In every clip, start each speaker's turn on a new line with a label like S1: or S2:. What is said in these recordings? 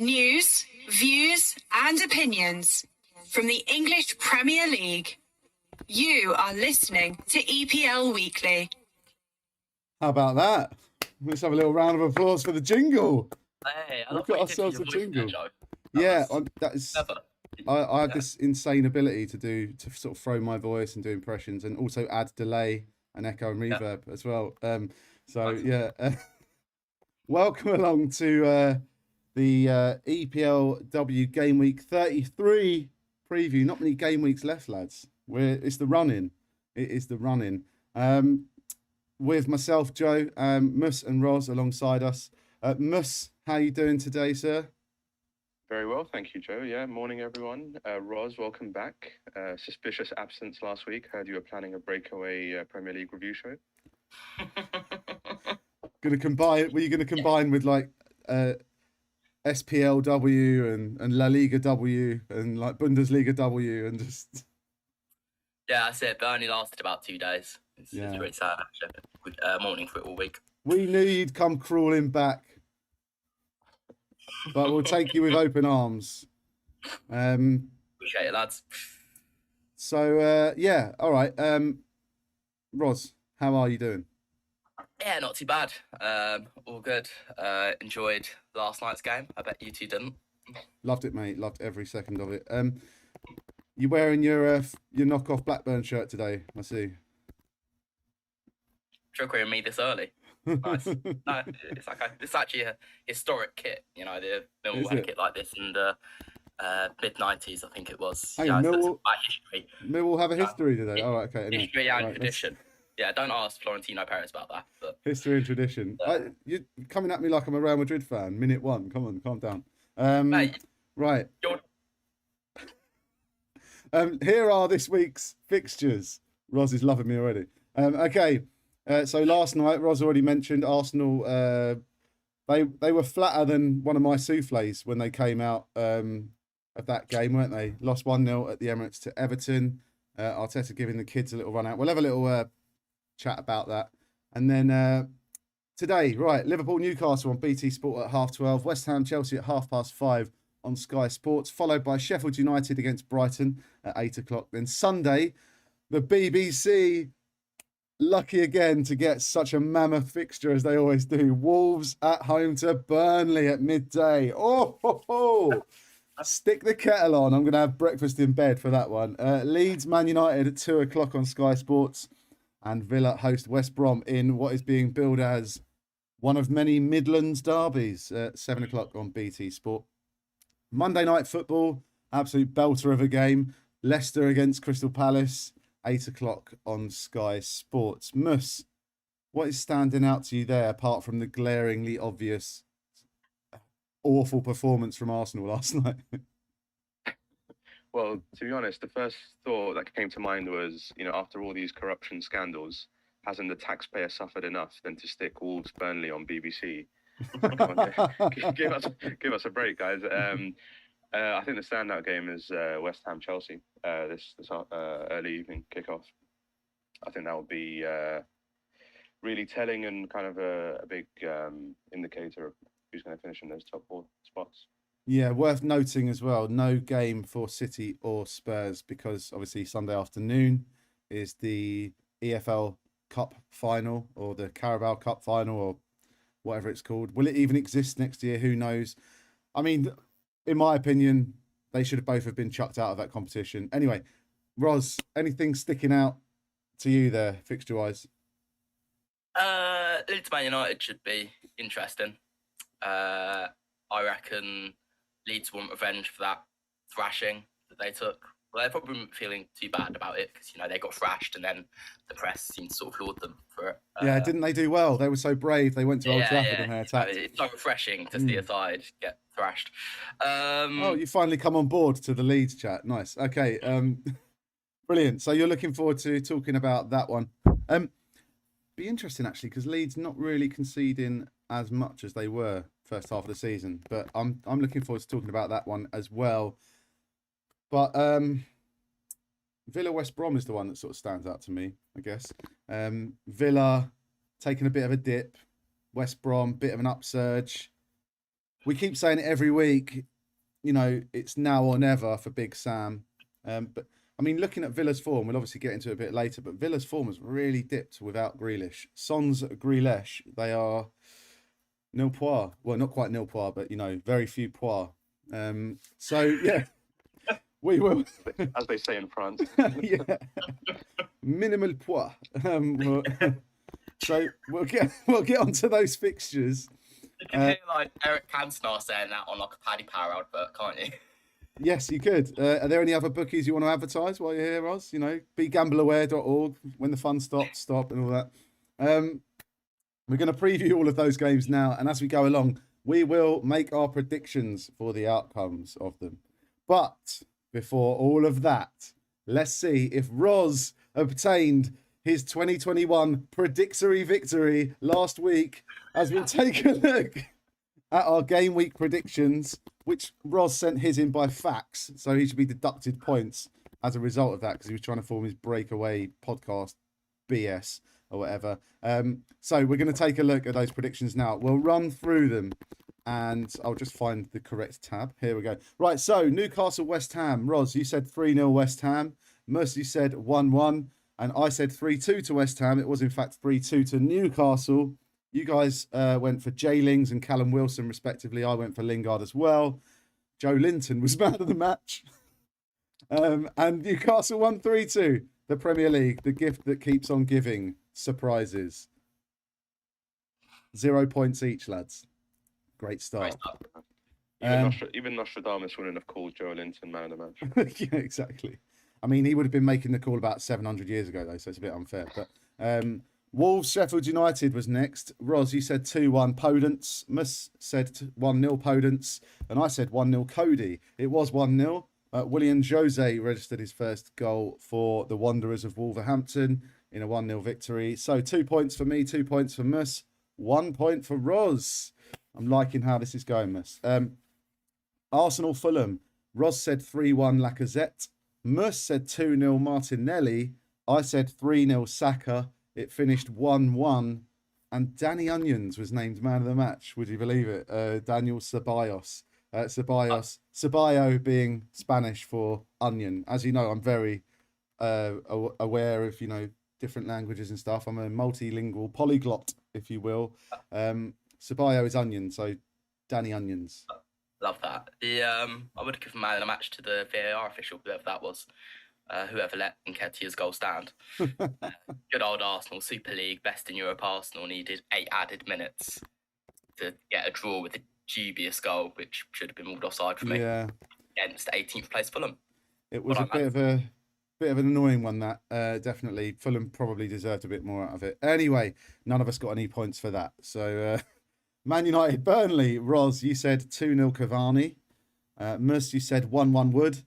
S1: News, views, and opinions from the English Premier League. You are listening to EPL Weekly.
S2: How about that? Let's have a little round of applause for the jingle.
S3: Hey,
S2: We've got ourselves a jingle. I have this insane ability to sort of throw my voice and do impressions, and also add delay and echo and reverb as well. Welcome along to the EPLW Gameweek 33 preview. Not many game weeks left, lads. It's the run-in. It is the run-in. With myself, Joe, Mus and Roz alongside us. Mus, how are you doing today, sir?
S4: Very well, thank you, Joe. Yeah, morning, everyone. Roz, welcome back. Suspicious absence last week. Heard you were planning a breakaway Premier League review show.
S2: Were you going to combine with like SPLW and La Liga W and like Bundesliga W and just...
S3: Yeah, that's it. But only lasted about 2 days. It's really sad, actually. Morning for it all week.
S2: We knew you'd come crawling back, but we'll take you with open arms.
S3: Appreciate it, lads.
S2: So, all right. Roz, how are you doing?
S3: Yeah, not too bad. All good. Enjoyed last night's game. I bet you two didn't.
S2: Loved it, mate. Loved every second of it. You wearing your knockoff Blackburn shirt today? I see.
S3: Trickery me this early. Nice. No, it's actually a historic kit. You know, the Millwall had a kit like this in the mid-90s, I think it was.
S2: Hang on, Millwall have a history today. Oh, okay. Anyway.
S3: History and tradition. Yeah, don't ask Florentino Perez about that. But...
S2: History and tradition. You're coming at me like I'm a Real Madrid fan. Minute one. Come on, calm down.
S3: Mate,
S2: right. Here are this week's fixtures. Roz is loving me already. Okay. So last night, Roz already mentioned Arsenal. They were flatter than one of my souffles when they came out of that game, weren't they? Lost 1-0 at the Emirates to Everton. Arteta giving the kids a little run out. We'll have a little chat about that. And then today, right, Liverpool Newcastle on BT Sport at 12:30. West Ham Chelsea at 5:30 on Sky Sports, followed by Sheffield United against Brighton at 8 o'clock. Then Sunday, the BBC, lucky again to get such a mammoth fixture as they always do. Wolves at home to Burnley at midday. Oh. Stick the kettle on. I'm going to have breakfast in bed for that one. Leeds Man United at 2 o'clock on Sky Sports. And Villa host West Brom in what is being billed as one of many Midlands derbies at 7 o'clock on BT Sport. Monday night football, absolute belter of a game. Leicester against Crystal Palace, 8 o'clock on Sky Sports. Mus, what is standing out to you there apart from the glaringly obvious awful performance from Arsenal last night?
S4: Well, to be honest, the first thought that came to mind was, after all these corruption scandals, hasn't the taxpayer suffered enough than to stick Wolves Burnley on BBC? Come on, give us a break, guys. I think the standout game is West Ham Chelsea. This early evening kickoff. I think that will be really telling and kind of a big indicator of who's going to finish in those top 4 spots.
S2: Yeah, worth noting as well, no game for City or Spurs because obviously Sunday afternoon is the EFL Cup final or the Carabao Cup final or whatever it's called. Will it even exist next year? Who knows? I mean, in my opinion, they should have both have been chucked out of that competition. Anyway, Roz, anything sticking out to you there, fixture-wise?
S3: Leeds Man United should be interesting. I reckon Leeds want revenge for that thrashing that they took. Well, they're probably not feeling too bad about it because, they got thrashed and then the press seemed to sort of laud them for it.
S2: Yeah, didn't they do well? They were so brave. They went to Old Trafford and they attacked.
S3: It's so refreshing to see a side get thrashed.
S2: You finally come on board to the Leeds chat. Nice. Okay. Brilliant. So you're looking forward to talking about that one. Be interesting, actually, because Leeds not really conceding as much as they were first half of the season. But I'm looking forward to talking about that one as well. But Villa West Brom is the one that sort of stands out to me, I guess. Villa taking a bit of a dip. West Brom, bit of an upsurge. we keep saying it every week. You know, it's now or never for Big Sam. But I mean, looking at Villa's form, we'll obviously get into it a bit later. But Villa's form has really dipped without Grealish. Sans Grealish, they are nil points. Well, not quite nil points, but you know, very few points. So yeah, we will.
S4: As they say in France.
S2: Yeah, minimal points. So we'll get onto those fixtures.
S3: You can hear like Eric Cantona saying that on like a Paddy Power advert, can't you?
S2: Yes, you could. Are there any other bookies you want to advertise while you're here, Roz? You know, begambleaware.org. When the fun stops, stop, and all that. We're going to preview all of those games now, and as we go along, we will make our predictions for the outcomes of them. But before all of that, let's see if Roz obtained his 2021 predictory victory last week as we take a look at our game week predictions, which Roz sent his in by fax, so he should be deducted points as a result of that because he was trying to form his breakaway podcast BS or whatever. So we're going to take a look at those predictions now. We'll run through them and I'll just find the correct tab. Here we go. Right, so Newcastle West Ham. Roz, you said 3-0 West Ham. Mercy said 1-1. And I said 3-2 to West Ham. It was, in fact, 3-2 to Newcastle. You guys went for Jay Lings and Callum Wilson, respectively. I went for Lingard as well. Joe Linton was man of the match. And Newcastle won 3-2. The Premier League, the gift that keeps on giving. Surprises. 0 points each, lads. Great start.
S4: Even Nostradamus wouldn't have called Joe Linton man of the match.
S2: Yeah, exactly. I mean, he would have been making the call about 700 years ago, though, so it's a bit unfair. But Wolves, Sheffield United was next. Roz, you said 2-1 Podence. Mus said 1-0 Podence. And I said 1-0 Cody. It was 1-0. William Jose registered his first goal for the Wanderers of Wolverhampton in a 1-0 victory. So 2 points for me, 2 points for Mus, 1 point for Roz. I'm liking how this is going, Mus. Arsenal Fulham. Roz said 3-1 Lacazette. Mus said 2-0 Martinelli. I said 3-0 Saka. It finished 1-1. And Danny Onions was named man of the match. Would you believe it? Daniel Ceballos. Ceballo being Spanish for onion. As you know, I'm very aware of, you know, different languages and stuff. I'm a multilingual polyglot, if you will. Ceballo is onion, so Danny Onions.
S3: Love that. I would have given man of the match to the VAR official, whoever that was, whoever let Nketiah's goal stand. Good old Arsenal, Super League, best in Europe Arsenal needed 8 added minutes to get a draw with a dubious goal, which should have been ruled offside for me.
S2: Yeah.
S3: Against 18th place Fulham.
S2: It was a bit of an annoying one, that definitely. Fulham probably deserved a bit more out of it. Anyway, none of us got any points for that. So Man United, Burnley. Roz, you said 2-0 Cavani. Mus, you said 1-1 Wood.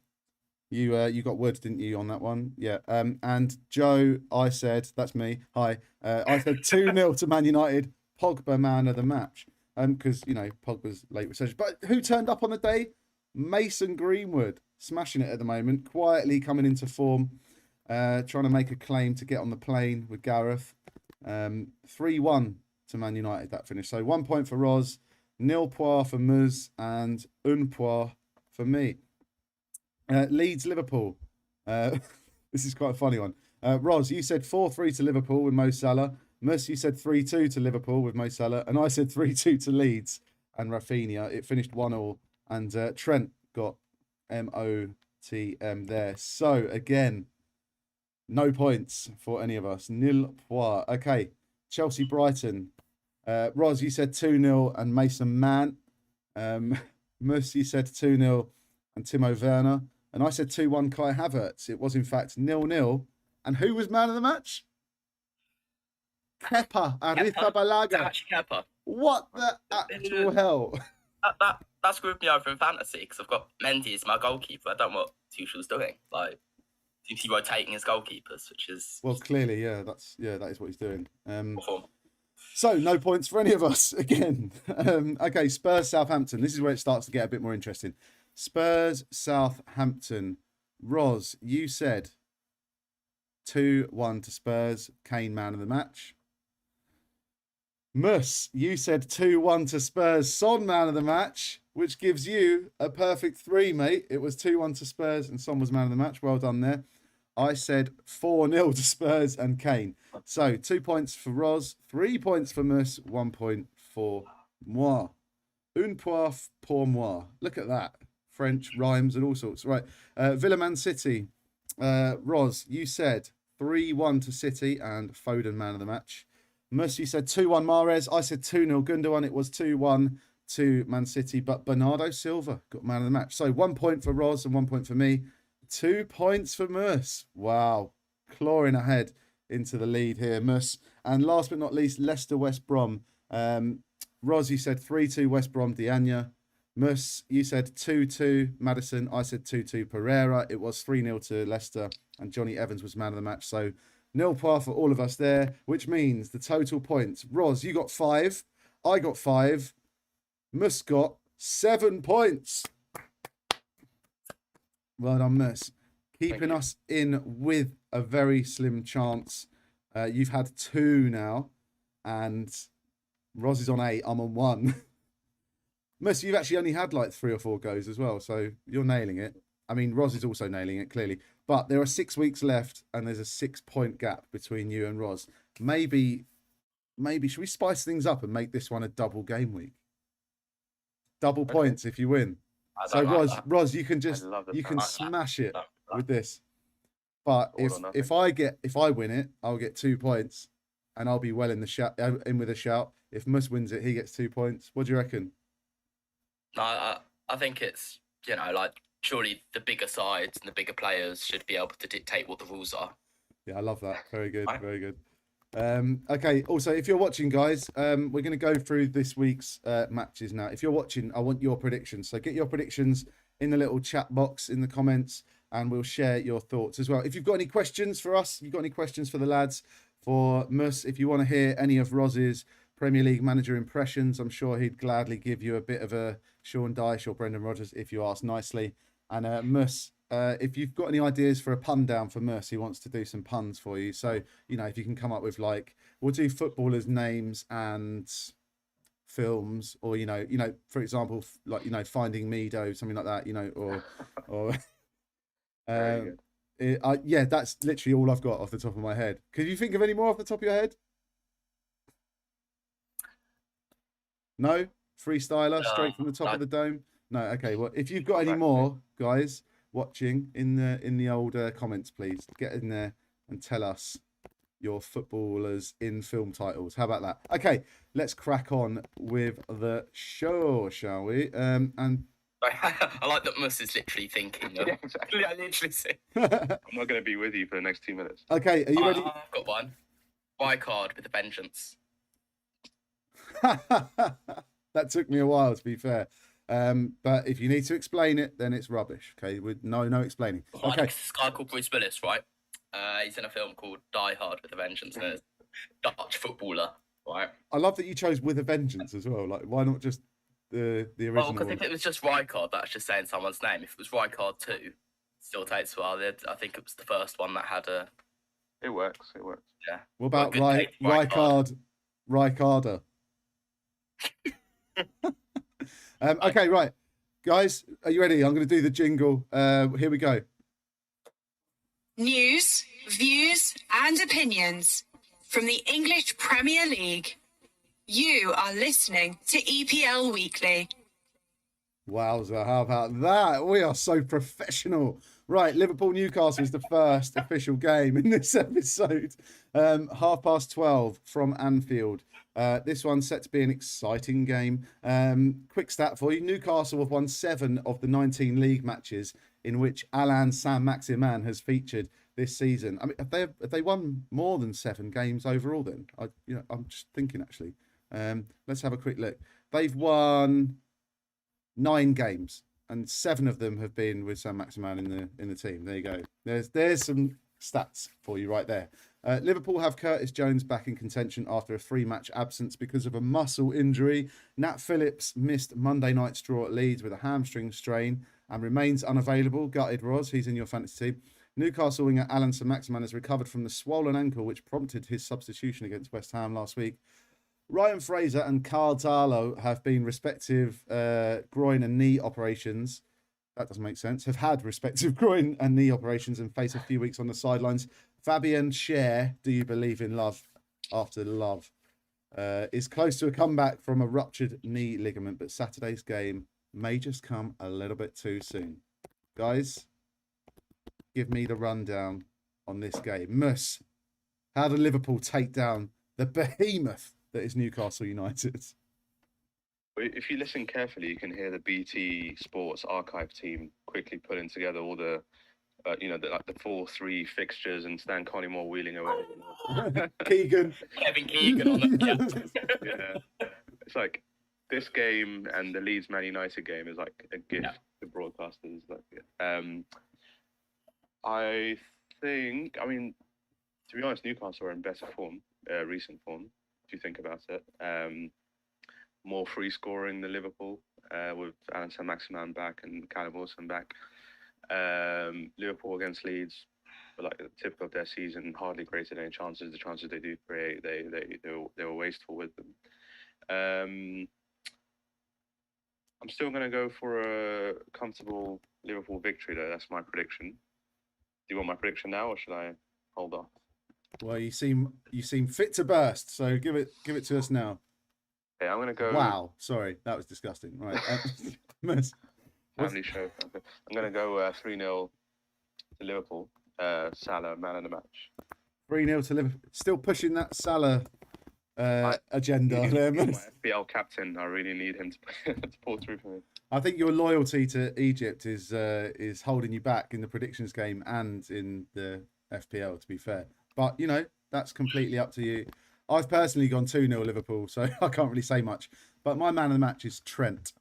S2: You got Wood, didn't you, on that one? Yeah. And Joe, I said, that's me. Hi. I said 2-0 to Man United. Pogba man of the match. Because, you know, Pogba's late resurgence. But who turned up on the day? Mason Greenwood. Smashing it at the moment. Quietly coming into form. Trying to make a claim to get on the plane with Gareth. 3-1 to Man United, that finish. So 1 point for Roz, 0 points for Mus, and 1 point for me. Leeds, Liverpool. This is quite a funny one. Roz, you said 4-3 to Liverpool with Mo Salah. Mus, you said 3-2 to Liverpool with Mo Salah. And I said 3-2 to Leeds and Rafinha. It finished 1-1. And Trent got MOTM there. So, again, no points for any of us. 0 points. Okay, Chelsea, Brighton. Roz, you said 2-0 and Mason Mount. Mus, you said 2-0 and Timo Werner. And I said 2-1 Kai Havertz. It was, in fact, 0-0. And who was man of the match? Kepa Arrizabalaga.
S3: Actually, Kepa.
S2: What the actual hell?
S3: That screwed me over in fantasy because I've got Mendy as my goalkeeper. I don't know what Tuchel's doing. Like, seems to be rotating his goalkeepers, which is...
S2: Well, clearly, that is what he's doing.
S3: Awful.
S2: So, no points for any of us, again. Okay, Spurs, Southampton. This is where it starts to get a bit more interesting. Spurs, Southampton. Roz, you said 2-1 to Spurs. Kane, man of the match. Mus, you said 2-1 to Spurs. Son man of the match, which gives you a perfect 3, mate. It was 2-1 to Spurs and Son was man of the match. Well done there. I said 4-0 to Spurs and Kane. So 2 points for Roz, 3 points for Mus, 1 point for moi. Un point pour moi. Look at that. French rhymes and all sorts. Right. Villa Man City. Roz, you said 3-1 to City and Foden man of the match. Mus, you said 2-1 Mahrez. I said 2-0 Gundogan. It was 2-1 to Man City, but Bernardo Silva got man of the match. So 1 point for Roz and 1 point for me. 2 points for Mus. Wow. Clawing ahead into the lead here, Mus. And last but not least, Leicester West Brom. Roz, you said 3-2 West Brom, Diana. Mus, you said 2-2 Madison. I said 2-2 Pereira. It was 3-0 to Leicester, and Johnny Evans was man of the match. So 0 point for all of us there, which means the total points. Roz, you got 5. I got 5. Mus got 7 points. Well done, Mus. Keeping us in with a very slim chance. You've had 2 now, and Roz is on 8. I'm on 1. Mus, you've actually only had like 3 or 4 goes as well, so you're nailing it. I mean, Roz is also nailing it, clearly. But there are 6 weeks left, and there's a 6-point gap between you and Roz. Maybe, should we spice things up and make this one a double game week? Double points if you win. So Roz, you can smash it with this. But if I win it, I'll get 2 points, and I'll be well in with a shout. If Mus wins it, he gets 2 points. What do you reckon?
S3: No, I think it's, like, surely the bigger sides and the bigger players should be able to dictate what the rules are.
S2: Yeah, I love that. Very good. Very good. Okay. Also, if you're watching, guys, we're going to go through this week's matches now. If you're watching, I want your predictions. So get your predictions in the little chat box in the comments, and we'll share your thoughts as well. If you've got any questions for us, you've got any questions for the lads, for Mus, if you want to hear any of Roz's Premier League manager impressions, I'm sure he'd gladly give you a bit of a Sean Dyche or Brendan Rodgers if you ask nicely. And Mus, if you've got any ideas for a pun down for Mus, he wants to do some puns for you. So, if you can come up with, like, we'll do footballers' names and films, or, for example, like, Finding Meadow, something like that, or yeah, that's literally all I've got off the top of my head. Could you think of any more off the top of your head? No? Freestyler, straight from the top of the dome? No, okay. Well, if you've got any more, guys, watching in the old comments, please get in there and tell us your footballers in film titles. How about that? Okay, let's crack on with the show, shall we? And
S3: I like that Mus is literally thinking.
S4: Yeah, exactly.
S3: I literally see.
S4: I'm not going to be with you for the next 2 minutes.
S2: Okay, are you ready?
S3: I've got one. Rijkaard with a vengeance.
S2: That took me a while, to be fair. But if you need to explain it, then it's rubbish. Okay, with no explaining. Okay.
S3: This guy called Bruce Willis, right? He's in a film called Die Hard with a Vengeance, and it's Dutch footballer, right?
S2: I love that you chose With a Vengeance as well. Like, why not just the original?
S3: Well, because if it was just Rijkaard, that's just saying someone's name. If it was Rijkaard 2, still takes a while. I think it was the first one that had a.
S4: It works.
S3: Yeah.
S2: What about Rijkaarder? Okay, right, guys, are you ready? I'm going to do the jingle. Here we go.
S1: News, views, and opinions from the English Premier League. You are listening to EPL Weekly.
S2: Wowza, how about that? We are so professional. Right, Liverpool Newcastle is the first official game in this episode. 12:30 from Anfield. This one's set to be an exciting game. Quick stat for you. Newcastle have won 7 of the 19 league matches in which Alain Saint-Maximin has featured this season. I mean, have they won more than 7 games overall then? I'm just thinking, actually. Let's have a quick look. They've won 9 games, and 7 of them have been with Saint-Maximin in the team. There you go. There's some stats for you right there. Liverpool have Curtis Jones back in contention after a 3-match absence because of a muscle injury. Nat Phillips missed Monday night's draw at Leeds with a hamstring strain and remains unavailable. Gutted, Roz, he's in your fantasy team. Newcastle winger Alain Saint-Maximin has recovered from the swollen ankle which prompted his substitution against West Ham last week. Ryan Fraser and Carl Darlow have been respective groin and knee operations. That doesn't make sense. Have had respective groin and knee operations and face a few weeks on the sidelines. Fabian Schär, do you believe in love after love? Is close to a comeback from a ruptured knee ligament, but Saturday's game may just come a little bit too soon. Guys, give me the rundown on this game. Mus, how did Liverpool take down the behemoth that is Newcastle United?
S4: If you listen carefully, you can hear the BT Sports archive team quickly putting together all the, the 4-3 fixtures and Stan Collymore wheeling away.
S2: Keegan.
S3: Kevin Keegan on the
S4: Yeah. It's like this game and the Leeds Man United game is like a gift to broadcasters. I think, to be honest, Newcastle are in better form, recent form, if you think about it. More free scoring than Liverpool, with Alan Saint-Maximin back and Callum Wilson back. Liverpool against Leeds, were like the tip of their season, hardly created any chances. The chances they do create, they were wasteful with them. I'm still going to go for a comfortable Liverpool victory, though. That's my prediction. Do you want my prediction now, or should I hold off?
S2: Well, you seem fit to burst, so give it to us now.
S4: Okay, I'm going to go.
S2: Wow, sorry, that was disgusting. Right,
S4: family show. Okay. I'm going to go 3-0 to Liverpool. Salah, man of the match.
S2: 3-0 to Liverpool. Still pushing that Salah agenda there,
S4: My
S2: Mus.
S4: FPL captain. I really need him to pull through for me.
S2: I think your loyalty to Egypt is holding you back in the predictions game and in the FPL, to be fair. But, that's completely up to you. I've personally gone 2-0 Liverpool, so I can't really say much. But my man of the match is Trent.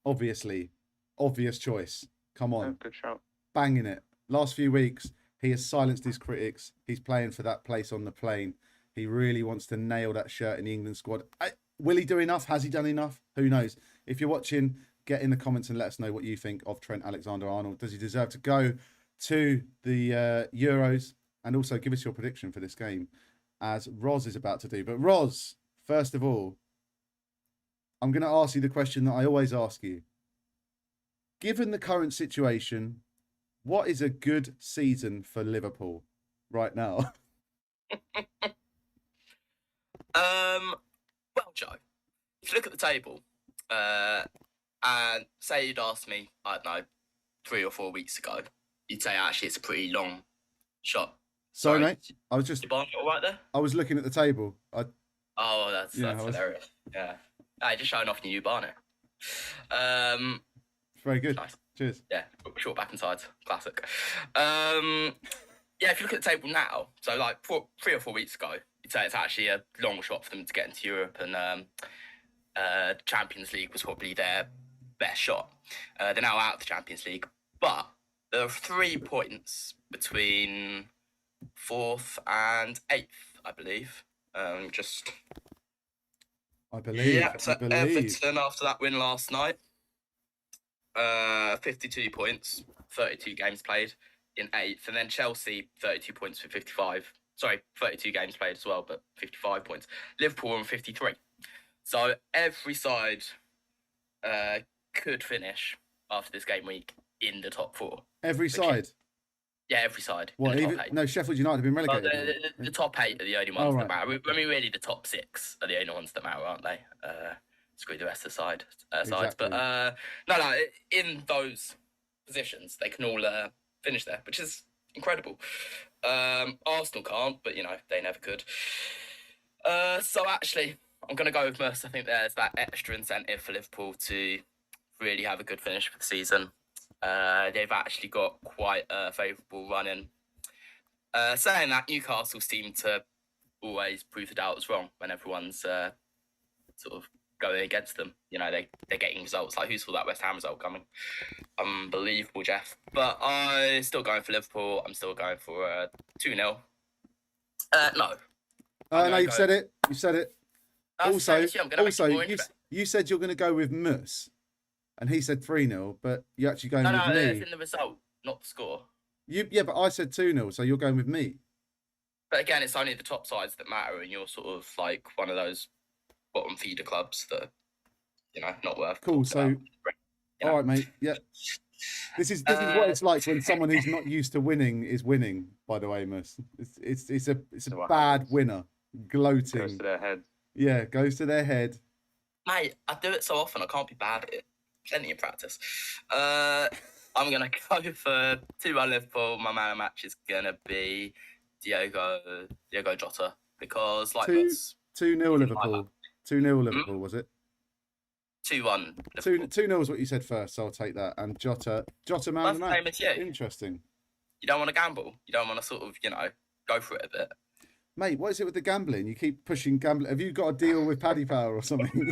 S2: Obviously. Obvious choice. Come on.
S4: Good shout.
S2: Banging it. Last few weeks, he has silenced his critics. He's playing for that place on the plane. He really wants to nail that shirt in the England squad. Will he do enough? Has he done enough? Who knows? If you're watching, get in the comments and let us know what you think of Trent Alexander-Arnold. Does he deserve to go to the Euros? And also give us your prediction for this game, as Roz is about to do. But Roz, first of all, I'm going to ask you the question that I always ask you. Given the current situation, what is a good season for Liverpool right now?
S3: Well, Joe, if you look at the table, and say you'd asked me, I don't know, 3 or 4 weeks ago, you'd say actually it's a pretty long shot.
S2: Sorry, mate. I was just.
S3: Your barn all right there?
S2: I was looking at the table.
S3: Oh, that's hilarious. Yeah. Just showing off your new Barnet.
S2: Very good.
S3: Nice.
S2: Cheers.
S3: Yeah, short back and sides. Classic. If you look at the table now, so like 3 or 4 weeks ago, you'd say it's actually a long shot for them to get into Europe, and Champions League was probably their best shot. They're now out of the Champions League, but there are 3 points between 4th and 8th, I believe.
S2: I believe.
S3: Yeah, so Everton, after that win last night, 52 points, 32 games played in 8th. And then Chelsea, 32 points for 55. Sorry, 32 games played as well, but 55 points. Liverpool on 53. So every side could finish after this game week in the top 4.
S2: Every side?
S3: Yeah, every side.
S2: What, even? No, Sheffield United have been relegated.
S3: The top 8 are the only ones that matter. Really, the top 6 are the only ones that matter, aren't they? Screw the rest of the sides.
S2: Exactly.
S3: But no, in those positions, they can all finish there, which is incredible. Arsenal can't, but, they never could. So actually, I'm going to go with Mus. I think there's that extra incentive for Liverpool to really have a good finish for the season. They've actually got quite a favourable run in. Saying that, Newcastle seem to always prove the doubters wrong when everyone's sort of going against them. They're getting results. Like, who saw that West Ham result coming? Unbelievable, Jeff. But I'm still going for Liverpool. I'm still going for 2-0. No.
S2: No, you've said it. You said it. Also, you said you're going to go with Mus. And he said 3-0, but you're actually going with me.
S3: No, it's in the result, not the score.
S2: Yeah, but I said 2-0, so you're going with me.
S3: But again, it's only the top sides that matter, and you're sort of like one of those bottom feeder clubs that, not worth.
S2: Cool. So,
S3: know.
S2: all right, mate. Yeah. This is what it's like when someone who's not used to winning is winning. By the way, Mus, it's a bad winner. Gloating.
S4: Goes to their head.
S2: Yeah, goes to their head.
S3: Mate, I do it so often, I can't be bad at it. Plenty of practice. I'm going to go for 2-1 Liverpool. My man of match is going to be Diogo Jota. Because, like,
S2: 2-0 Liverpool. 2-0 Liverpool, was it?
S3: 2-1.
S2: 2-0 is what you said first, so I'll take that. And Jota man of the match.
S3: Same as you.
S2: Interesting.
S3: You don't want to gamble. You don't want to sort of, go for it a bit.
S2: Mate, what is it with the gambling? You keep pushing gambling. Have you got a deal with Paddy Power or something?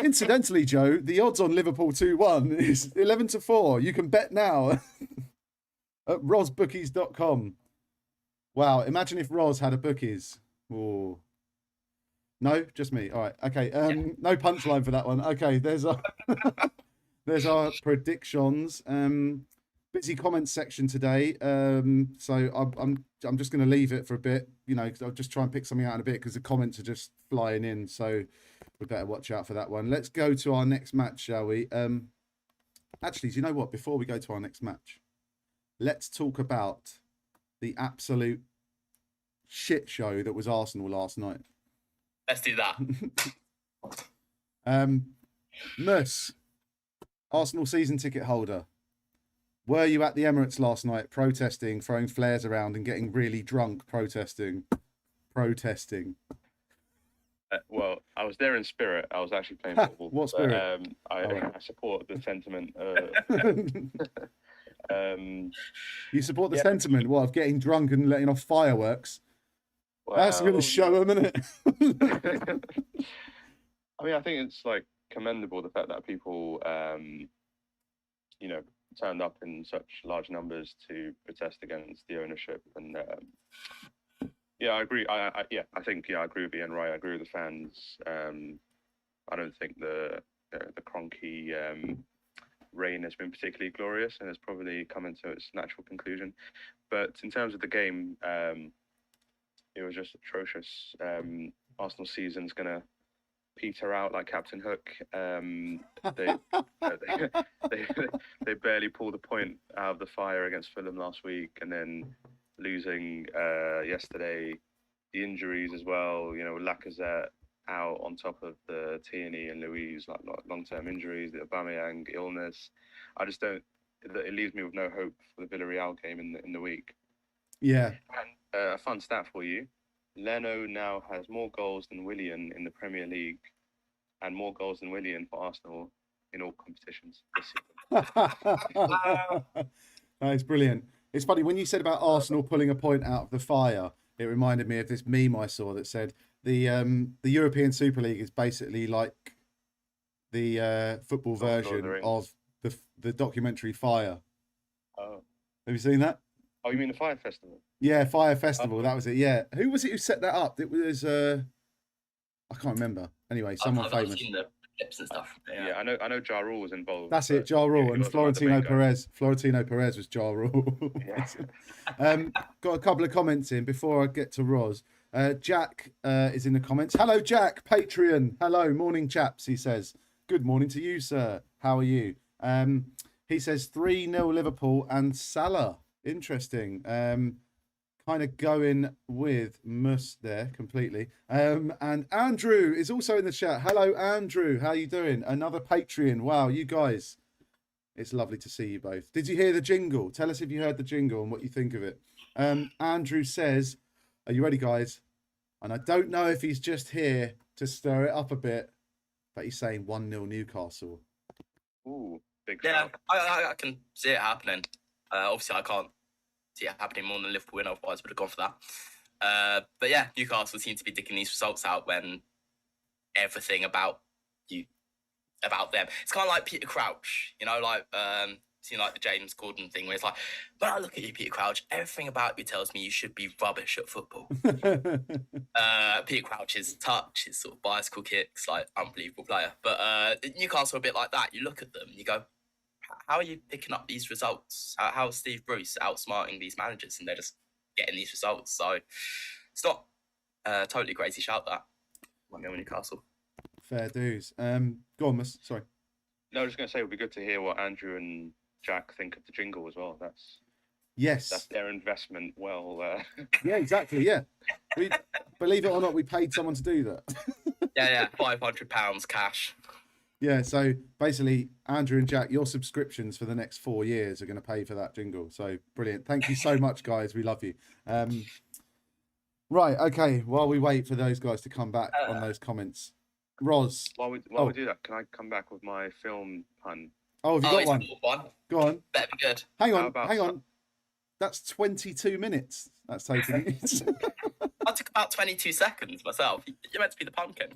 S2: Incidentally, Joe, the odds on Liverpool 2-1 is 11-4. You can bet now at rozbookies.com. Wow, imagine if Roz had a bookies. Oh. No, just me. All right. Okay. No punchline for that one. Okay, there's our predictions. Busy comments section today. So I'm just going to leave it for a bit, because I'll just try and pick something out in a bit because the comments are just flying in. So we better watch out for that one. Let's go to our next match, shall we? Actually, do you know what? Before we go to our next match, let's talk about the absolute shit show that was Arsenal last night.
S3: Let's do that.
S2: Mus, Arsenal season ticket holder. Were you at the Emirates last night protesting, throwing flares around and getting really drunk protesting?
S4: Well, I was there in spirit. I was actually playing football.
S2: What spirit?
S4: I support the sentiment.
S2: You support the sentiment, what, of getting drunk and letting off fireworks?
S4: Well,
S2: that's going to show them, isn't it?
S4: I mean, I think it's like commendable the fact that people, turned up in such large numbers to protest against the ownership. And I agree. I think I agree with Ian Wright. I agree with the fans. I don't think the Kroenke reign has been particularly glorious, and it's probably come into its natural conclusion. But in terms of the game, it was just atrocious. Arsenal season's gonna peter out like Captain Hook. They barely pulled a point out of the fire against Fulham last week, and then losing yesterday. The injuries as well. Lacazette out on top of the Tierney and Louise, like long-term injuries, the Aubameyang illness. I just don't. It leaves me with no hope for the Villarreal game in the week.
S2: Yeah.
S4: And a fun stat for you: Leno now has more goals than Willian in the Premier League, and more goals than Willian for Arsenal in all competitions this season.
S2: It's brilliant. It's funny when you said about Arsenal pulling a point out of the fire. It reminded me of this meme I saw that said the European Super League is basically like the football version of the documentary Fire.
S4: Oh,
S2: have you seen that?
S4: Oh, you mean the Fire Festival?
S2: Yeah, Fire Festival. That was it. Yeah, who was it who set that up? It was I can't remember. Anyway, someone famous.
S3: I've seen the clips and stuff.
S4: Yeah, I know Ja Rule was involved.
S2: That's it, Ja Rule and Florentino Perez. Florentino Perez was Ja Rule.
S4: Yeah.
S2: Got a couple of comments in before I get to Roz. Jack is in the comments. Hello, Jack, Patreon. Hello, morning, chaps. He says, good morning to you, sir. How are you? He says 3-0 Liverpool and Salah. Interesting. Kind of going with Mus there completely. And Andrew is also in the chat. Hello, Andrew. How you doing? Another Patreon. Wow, you guys. It's lovely to see you both. Did you hear the jingle? Tell us if you heard the jingle and what you think of it. Andrew says, are you ready, guys? And I don't know if he's just here to stir it up a bit, but he's saying 1-0 Newcastle.
S4: Ooh, big
S3: Yeah,
S4: shout.
S3: I can see it happening. Obviously, I can't see it happening more than Liverpool win, otherwise would have gone for that. But yeah, Newcastle seem to be digging these results out when everything about them. It's kind of like Peter Crouch, seeing like the James Corden thing where it's like, when I look at you, Peter Crouch, everything about you tells me you should be rubbish at football. Peter Crouch's touch, his sort of bicycle kicks, like unbelievable player. But Newcastle are a bit like that. You look at them and you go, how are you picking up these results? How is Steve Bruce outsmarting these managers? And they're just getting these results. So it's not totally crazy shout that 1-0 Newcastle.
S2: Fair dues. Go on, Mus. Sorry.
S4: No, I was just going to say it would be good to hear what Andrew and Jack think of the jingle as well. That's
S2: Yes.
S4: their investment. Well,
S2: Yeah, exactly. Yeah. We believe it or not, we paid someone to do that.
S3: Yeah, £500 cash.
S2: Yeah, so basically, Andrew and Jack, your subscriptions for the next 4 years are going to pay for that jingle. So brilliant. Thank you so much, guys. We love you. Right, okay. While we wait for those guys to come back on those comments, Roz.
S4: while we do that, can I come back with my film pun?
S2: Oh, have you got
S3: he's
S2: one?
S3: got one.
S2: Go on.
S3: Better be good.
S2: Hang
S4: How
S2: on.
S4: about
S2: Hang on. That's 22 minutes. That's taking.
S3: I took about 22 seconds myself. You're meant to be the pumpkin.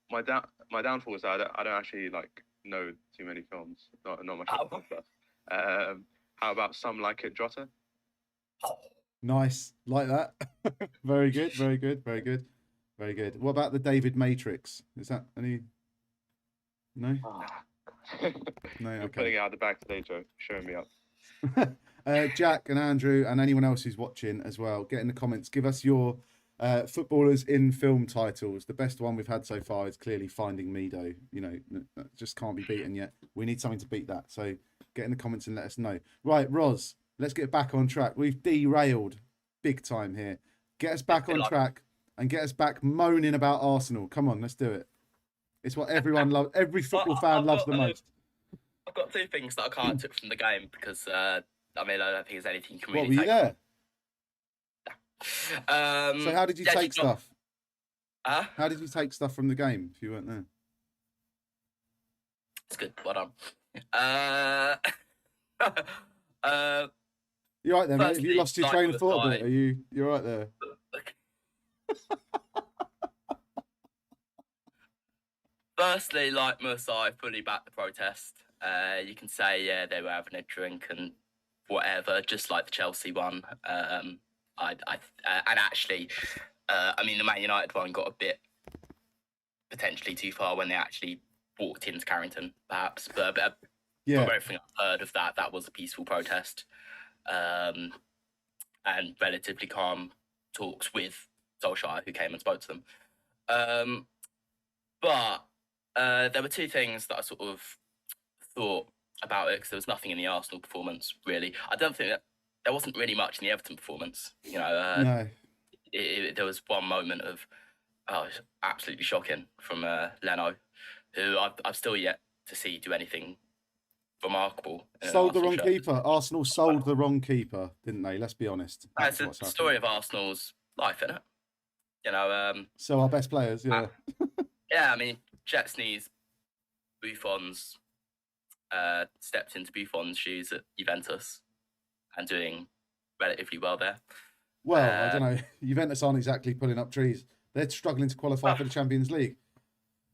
S4: My downfall is that I don't actually know too many films. Not much.
S3: Oh.
S4: How about Some Like It, Jota?
S2: Nice, like that. Very good, very good, very good, very good. What about the David Matrix? Is that any? No. No.
S4: You're
S2: Okay.
S4: putting it out the bag today, Joe. Showing me up.
S2: Jack and Andrew and anyone else who's watching as well, get in the comments. Give us your footballers in film titles. The best one we've had so far is clearly Finding Mido. You know, that just can't be beaten yet. We need something to beat that. So get in the comments and let us know. Right, Roz, let's get back on track. We've derailed big time here. Get us back on track and get us back moaning about Arsenal. Come on, let's do it. It's what everyone loves. Every football fan loves the most.
S3: I've got 2 things that I can't took from the game because I don't think there's anything you can
S2: What,
S3: really
S2: were you
S3: take.
S2: there? So how did you take stuff?
S3: Huh?
S2: How did you take stuff from the game if you weren't there?
S3: It's good. Well done.
S2: You're right there, mate. Have
S3: Firstly,
S2: you lost your
S3: like
S2: train of
S3: the
S2: thought a
S3: guy-
S2: bit? You're right there.
S3: Firstly, like Mus, I fully back the protest. You can say, yeah, they were having a drink and whatever, just like the Chelsea one. And actually, I mean, the Man United one got a bit potentially too far when they actually walked into Carrington, perhaps. But
S2: Yeah.
S3: from everything I've heard of that was a peaceful protest. And relatively calm talks with Solskjaer, who came and spoke to them. But there were 2 things that I sort of thought about it, because there was nothing in the Arsenal performance, really. I don't think that there wasn't really much in the Everton performance. You know,
S2: No.
S3: there was one moment of, it's absolutely shocking from Leno, who I've still yet to see do anything remarkable. in an
S2: Sold the
S3: Arsenal
S2: wrong
S3: shirt.
S2: keeper. Arsenal sold the wrong keeper, didn't they? Let's be honest.
S3: That's
S2: what's
S3: the
S2: happened.
S3: story of Arsenal's life, isn't it? You know,
S2: So our best players, yeah.
S3: yeah, I mean, Chesney's, Buffon's, stepped into Buffon's shoes at Juventus and doing relatively well there.
S2: Well, I don't know. Juventus aren't exactly pulling up trees. They're struggling to qualify for the Champions League.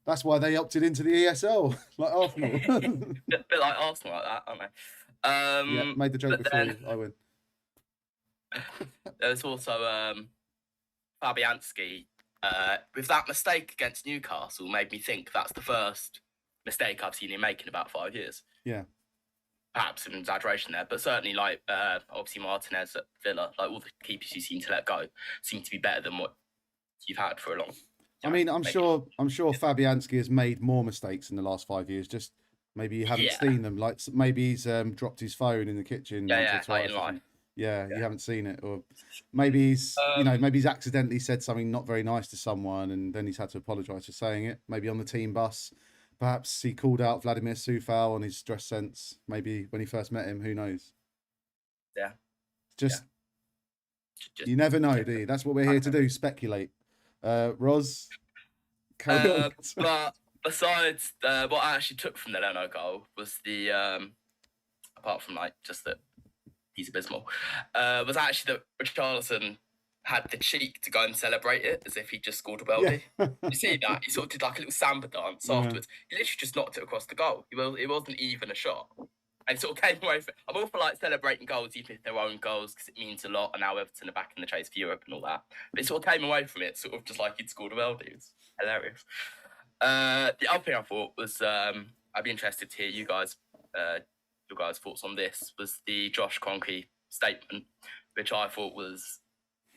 S2: That's why they opted into the ESL, like Arsenal.
S3: bit like Arsenal, like that, aren't they?
S2: Yeah, made the joke
S3: but
S2: before
S3: then-
S2: you. I win.
S3: There's also Fabianski. With that mistake against Newcastle, made me think that's the first mistake I've seen him make in about 5 years.
S2: Yeah.
S3: Perhaps an exaggeration there, but certainly obviously Martinez at Villa, like all the keepers you seem to let go seem to be better than what you've had for a long.
S2: I mean, I'm sure Fabianski has made more mistakes in the last 5 years. Just maybe you haven't seen them. Like maybe he's dropped his phone in the kitchen. once or
S3: late in
S2: twice.
S3: life.
S2: Yeah, you haven't seen it, or maybe he's maybe he's accidentally said something not very nice to someone, and then he's had to apologise for saying it. Maybe on the team bus, perhaps he called out Vladimir Sufal on his dress sense. Maybe when he first met him, who knows?
S3: Yeah,
S2: just you never know, do you? That's what we're here to do: speculate. Roz, carry on.
S3: But besides what I actually took from the Leno goal was the apart from just that he's abysmal, was actually that Richarlison had the cheek to go and celebrate it as if he just scored a worldie.
S2: Yeah.
S3: You see that? He sort of did like a little samba dance afterwards. He literally just knocked it across the goal. It wasn't even a shot. And sort of came away from it. I'm all for celebrating goals, even if they're own goals, because it means a lot. And now Everton are back in the chase for Europe and all that. But it sort of came away from it, sort of just like he'd scored a worldie. It was hilarious. The other thing I thought was, I'd be interested to hear your guys' thoughts on this, was the Josh Kroenke statement, which I thought was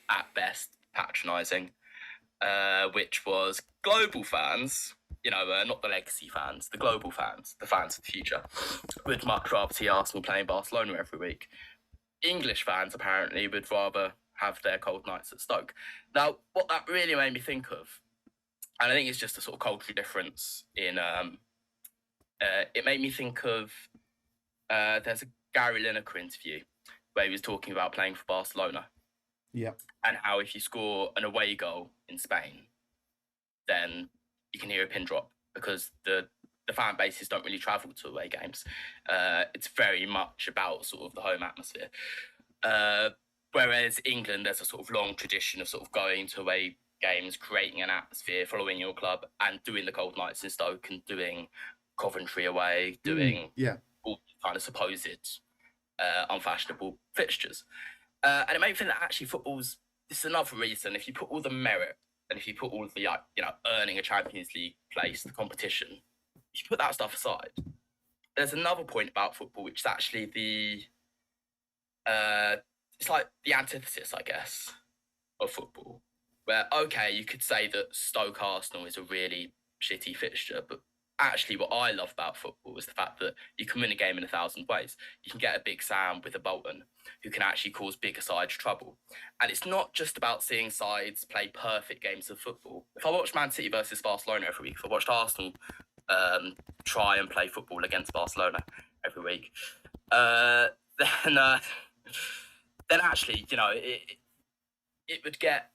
S3: at best patronising, which was global fans, not the legacy fans, the global fans, the fans of the future, would much rather see Arsenal playing Barcelona every week. English fans apparently would rather have their cold nights at Stoke. Now, what that really made me think of, and I think it's just a sort of cultural difference in, it made me think of, there's a Gary Lineker interview where he was talking about playing for Barcelona.
S2: Yeah.
S3: And how if you score an away goal in Spain, then you can hear a pin drop because the fan bases don't really travel to away games. It's very much about sort of the home atmosphere. Whereas England, there's a sort of long tradition of sort of going to away games, creating an atmosphere, following your club, and doing the cold nights in Stoke and doing Coventry away, doing all kind of supposed unfashionable fixtures. And it made me think that actually this is another reason, if you put all the merit and if you put all of the, earning a Champions League place, the competition, if you put that stuff aside, there's another point about football, which is actually it's like the antithesis, I guess, of football. Where, okay, you could say that Stoke Arsenal is a really shitty fixture, but actually what I love about football is the fact that you can win a game in 1,000 ways. You can get a Big Sam with a Bolton who can actually cause bigger sides trouble. And it's not just about seeing sides play perfect games of football. If I watched Man City versus Barcelona every week, if I watched Arsenal try and play football against Barcelona every week, then actually, it would get...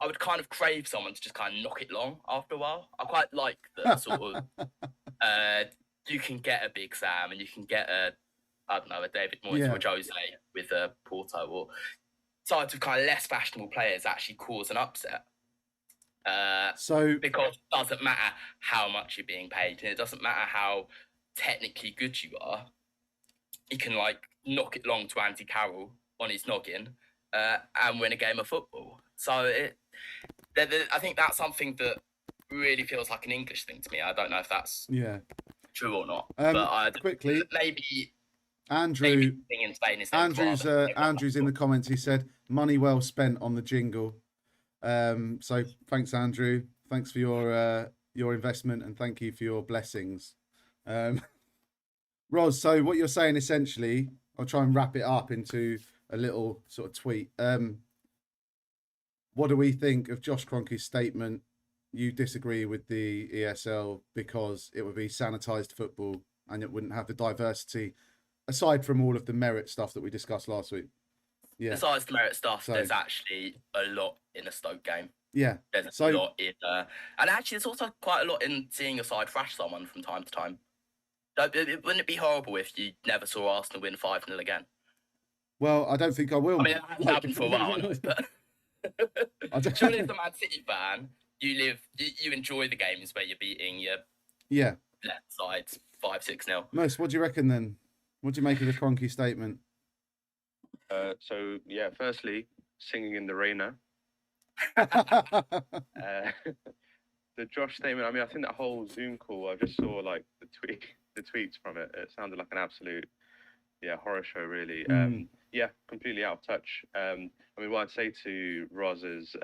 S3: I would kind of crave someone to just kind of knock it long after a while. I quite like the sort of, you can get a Big Sam and you can get a David Moyes or a Jose with a Porto, or sides of kind of less fashionable players actually cause an upset. Because it doesn't matter how much you're being paid and it doesn't matter how technically good you are, you can knock it long to Andy Carroll on his noggin and win a game of football. So I think that's something that really feels like an English thing to me. I don't know if that's true or not. But
S2: quickly,
S3: maybe
S2: Andrew.
S3: Thing in Spain is
S2: Andrew's in the comments. He said, "Money well spent on the jingle." So thanks, Andrew. Thanks for your investment and thank you for your blessings. Roz, so what you're saying essentially, I'll try and wrap it up into a little sort of tweet. What do we think of Josh Kroenke's statement? You disagree with the ESL because it would be sanitised football and it wouldn't have the diversity, aside from all of the merit stuff that we discussed last week. Yeah.
S3: Besides the merit stuff, there's actually a lot in a Stoke game.
S2: Yeah.
S3: There's a lot in... and actually, there's also quite a lot in seeing a side thrash someone from time to time. Wouldn't it be horrible if you never saw Arsenal win 5-0 again?
S2: Well, I don't think I will.
S3: I mean, that happened for a while, but... Surely as a Man City fan, you enjoy the games where you're beating your left sides 5-6-0.
S2: Mus, what do you reckon then? What do you make of the Kroenke statement?
S4: Firstly, singing in the Rainer. The Josh statement, I mean, I think that whole Zoom call, I just saw the tweets from it. It sounded like an absolute horror show, really. Completely out of touch. I mean, what I'd say to Roz is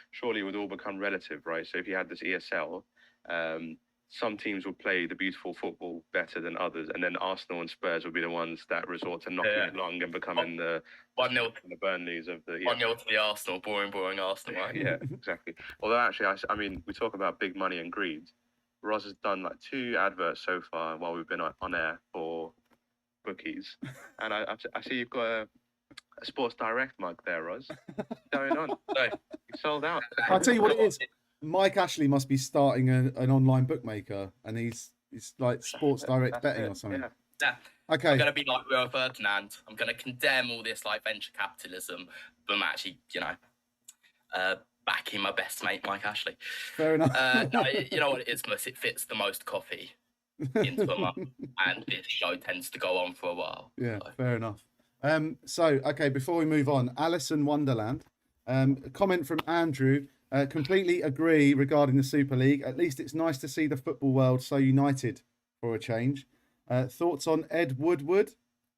S4: surely it would all become relative, right? So if you had this ESL, some teams would play the beautiful football better than others, and then Arsenal and Spurs would be the ones that resort to knocking it long and becoming the
S3: 1-0
S4: the Burnleys of the
S3: 1-0 to the Arsenal, boring Arsenal, right?
S4: Yeah, exactly. Although actually, I mean, we talk about big money and greed. Roz has done 2 adverts so far while we've been on air for bookies, and I see you've got a Sports Direct mug there, Roz. What's going on? So you sold out.
S2: I'll tell you what it is. Mike Ashley must be starting an online bookmaker, and he's like Sports Direct betting or something.
S3: Yeah.
S2: Okay.
S3: I'm gonna be like Rio Ferdinand. I'm gonna condemn all this venture capitalism, but I'm actually, backing my best mate Mike Ashley.
S2: Fair enough.
S3: No, you know what it is, Mus? It fits the most coffee into a month, and this show tends to go on for a while.
S2: Yeah, so. Fair enough. Okay, before we move on, Alison Wonderland, a comment from Andrew. Completely agree regarding the Super League. At least it's nice to see the football world so united for a change. Thoughts on Ed Woodward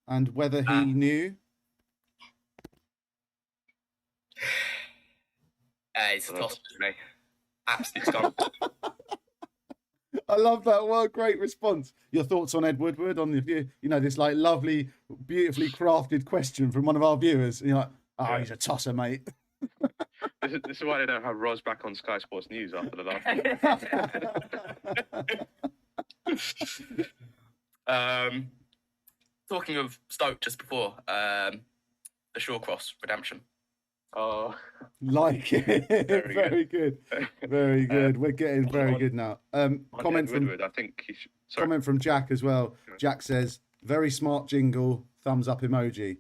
S2: and whether he knew?
S3: It's a toss for me. Absolute scum.
S2: I love that. Well, great response. Your thoughts on Ed Woodward, on the view? You know, this like lovely, beautifully crafted question from one of our viewers. And you're like, oh, he's a tosser, mate.
S4: This is why they don't have Roz back on Sky Sports News after the last.
S3: Talking of Stoke just before, the Shawcross redemption.
S4: Oh,
S2: like it. Very good. Very good. We're getting very good now. Comment from
S4: Woodward, I think he should. Sorry.
S2: comment from Jack as well. Jack says, very smart jingle, thumbs up emoji.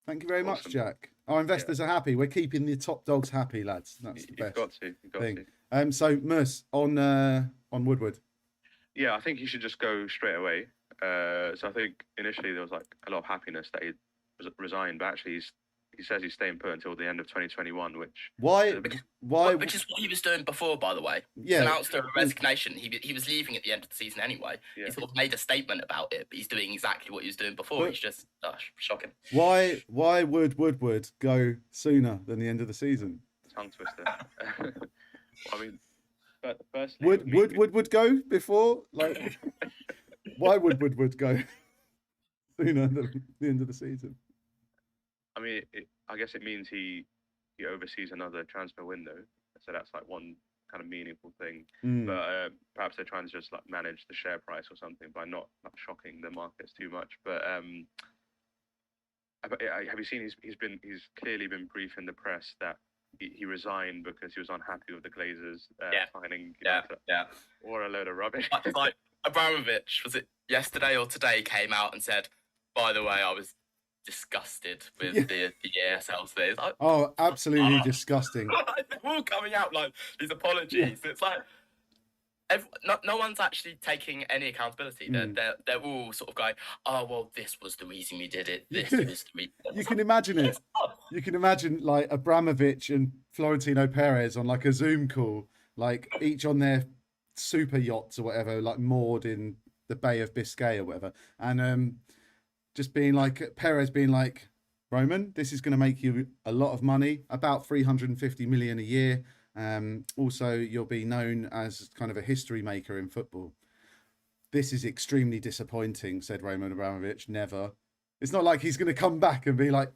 S2: Thank you very much, Jack. Our investors are happy. We're keeping the top dogs happy, lads. That's the best
S4: You've got
S2: thing.
S4: to.
S2: So Mus, on Woodward.
S4: Yeah, I think he should just go straight away. So I think initially there was like a lot of happiness that he resigned, but actually he says he's staying put until the end of 2021, which
S2: Why?
S3: Which is what he was doing before, by the way.
S2: Yeah.
S3: He announced a resignation. He was leaving at the end of the season anyway.
S4: Yeah.
S3: He sort of made a statement about it, but he's doing exactly what he was doing before. He's just shocking.
S2: Why would Woodward go sooner than the end of the season?
S4: tongue twister. I mean, but firstly,
S2: Would go before? Like, why would Woodward go sooner than the end of the season?
S4: I mean, I guess it means he oversees another transfer window, so that's like one kind of meaningful thing. But perhaps they're trying to just like manage the share price or something by not shocking the markets too much. But have you seen he's clearly been briefing the press that he resigned because he was unhappy with the Glazers signing. Or a load of rubbish.
S3: Like Abramovich, was it yesterday or today, came out and said, by the way, I was disgusted with the ESL thing. Like,
S2: absolutely disgusting.
S3: They're all coming out like these apologies. It's like no one's actually taking any accountability. They're all sort of going, oh well, this was the reason we did it. This was the reason.
S2: You can imagine it. You can imagine like Abramovich and Florentino Perez on like a Zoom call, like each on their super yachts or whatever, like moored in the Bay of Biscay or whatever, and just being like Perez being like, Roman, this is going to make you a lot of money, about 350 million a year. Also, you'll be known as kind of a history maker in football. This is extremely disappointing, said Roman Abramovich. Never. It's not like he's going to come back and be like,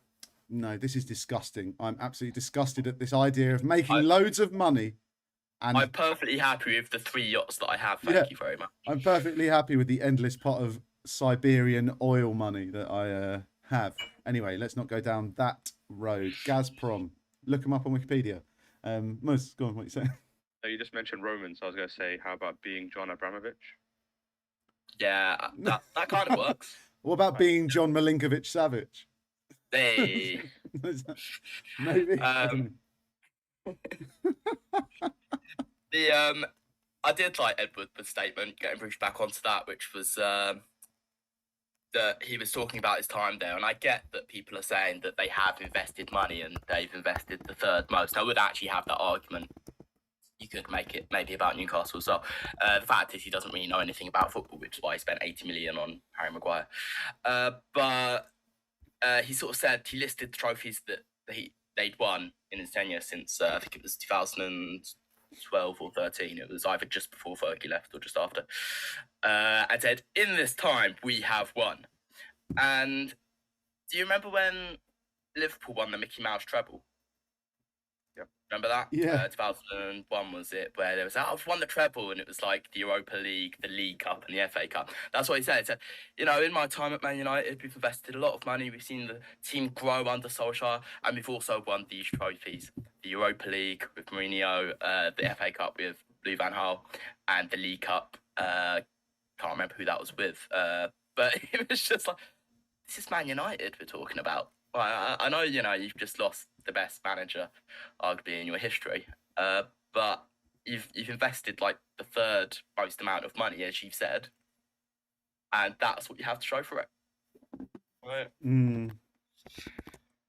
S2: no, this is disgusting. I'm absolutely disgusted at this idea of making loads of money. And
S3: I'm perfectly happy with the 3 yachts that I have. Thank you very much.
S2: I'm perfectly happy with the endless pot of Siberian oil money that I have. Anyway, let's not go down that road. Gazprom. Look them up on Wikipedia. Mus, go on, what are you saying?
S4: So you just mentioned Roman, so I was going to say, how about being John Abramovich?
S3: Yeah, that kind of works.
S2: What about being John Milinkovic-Savic?
S3: Hey.
S2: Maybe.
S3: I did like Edward's statement, getting Bruce back onto that, which was that he was talking about his time there, and I get that people are saying that they have invested money and they've invested the third most. I would actually have that argument. You could make it maybe about Newcastle as well. The fact is he doesn't really know anything about football, which is why he spent 80 million on Harry Maguire. But he sort of said, he listed the trophies that they'd won in his tenure since, I think it was 2012 or 13. It was either just before Fergie left or just after. And said, in this time, we have won. And do you remember when Liverpool won the Mickey Mouse treble?
S4: Yep.
S3: Remember that?
S2: Yeah.
S3: 2001 was it, where there was, I've won the treble, and it was like the Europa League, the League Cup, and the FA Cup. That's what he said. He said, you know, in my time at Man United, we've invested a lot of money. We've seen the team grow under Solskjaer, and we've also won these trophies. The Europa League with Mourinho, the FA Cup with Louis van Gaal, and the League Cup. Can't remember who that was with. But it was just like, this is Man United we're talking about. Well, I know, you know, you've just lost the best manager, arguably, in your history. But you've invested like the third most amount of money, as you've said. And that's what you have to show for it. Right.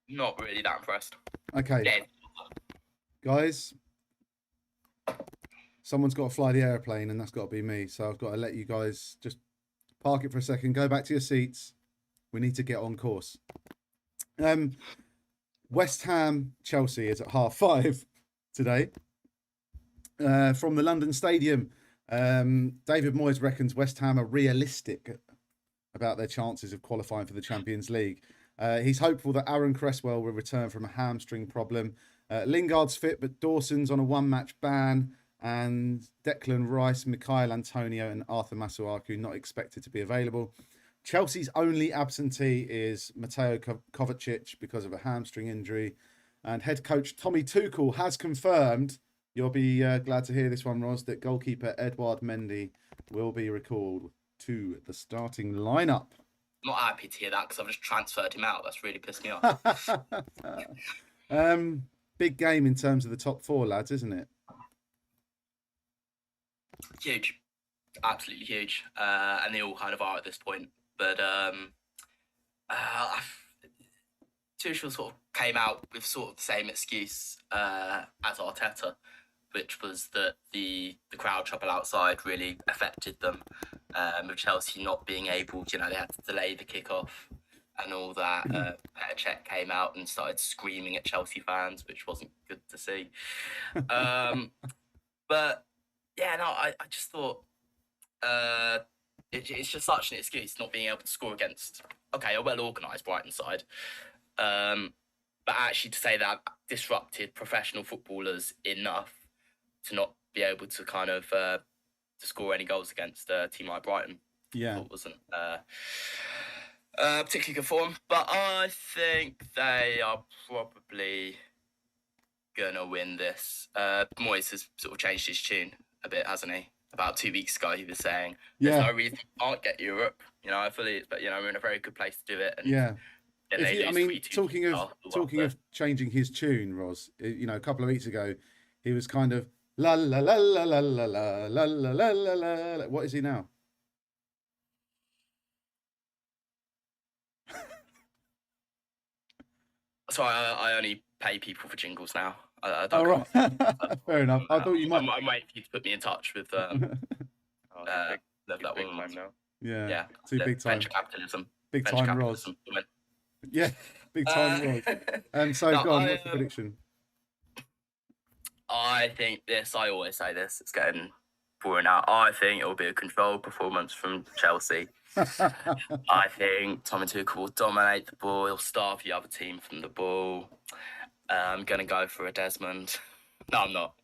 S3: Not really that impressed.
S2: Okay.
S3: Yeah.
S2: Guys, someone's got to fly the airplane, and that's got to be me. So I've got to let you guys just park it for a second, go back to your seats. We need to get on course. West Ham Chelsea is at 5:30. today. From the London Stadium, David Moyes reckons West Ham are realistic about their chances of qualifying for the Champions League. He's hopeful that Aaron Cresswell will return from a hamstring problem. Lingard's fit, but Dawson's on a one-match ban. And Declan Rice, Mikhail Antonio and Arthur Masuaku not expected to be available. Chelsea's only absentee is Mateo Kovacic because of a hamstring injury. And head coach Tommy Tuchel has confirmed, you'll be glad to hear this one, Roz, that goalkeeper Edouard Mendy will be recalled to the starting lineup.
S3: I'm not happy to hear that because I've just transferred him out. That's really pissed me off.
S2: Big game in terms of the top four, lads, isn't it?
S3: Huge. Absolutely huge. And they all kind of are at this point. But Tuchel sort of came out with sort of the same excuse as Arteta, which was that the crowd trouble outside really affected them. With Chelsea not being able, they had to delay the kickoff and all that. Petr Cech came out and started screaming at Chelsea fans, which wasn't good to see. But yeah, no, I just thought it's just such an excuse not being able to score against, a well-organised Brighton side. But actually to say that disrupted professional footballers enough to not be able to kind of to score any goals against a team like Brighton.
S2: Yeah.
S3: It wasn't particularly good form. But I think they are probably going to win this. Moyes has sort of changed his tune a bit, hasn't he? About 2 weeks ago, he was saying, there's no reason we can't get Europe. I fully expect, we're in a very good place to do it. And,
S2: yeah.
S3: Talking
S2: of changing his tune, Roz, a couple of weeks ago, he was kind of la la la la la la la la la la la la. What is he now?
S3: So I only pay people for jingles now. I don't.
S2: Oh, right. Fair enough. I thought you might.
S3: I'm waiting for you to put me in touch with that woman
S4: now.
S2: Yeah. Too big time.
S3: Venture capitalism.
S2: Big time, Roz. Yeah, big time, Roz. So go on. What's the prediction?
S3: I think this. I always say this. It's getting boring out. I think it will be a controlled performance from Chelsea. I think Tommy Tuchel will dominate the ball. He'll starve the other team from the ball. I'm going to go for a Desmond. No, I'm not.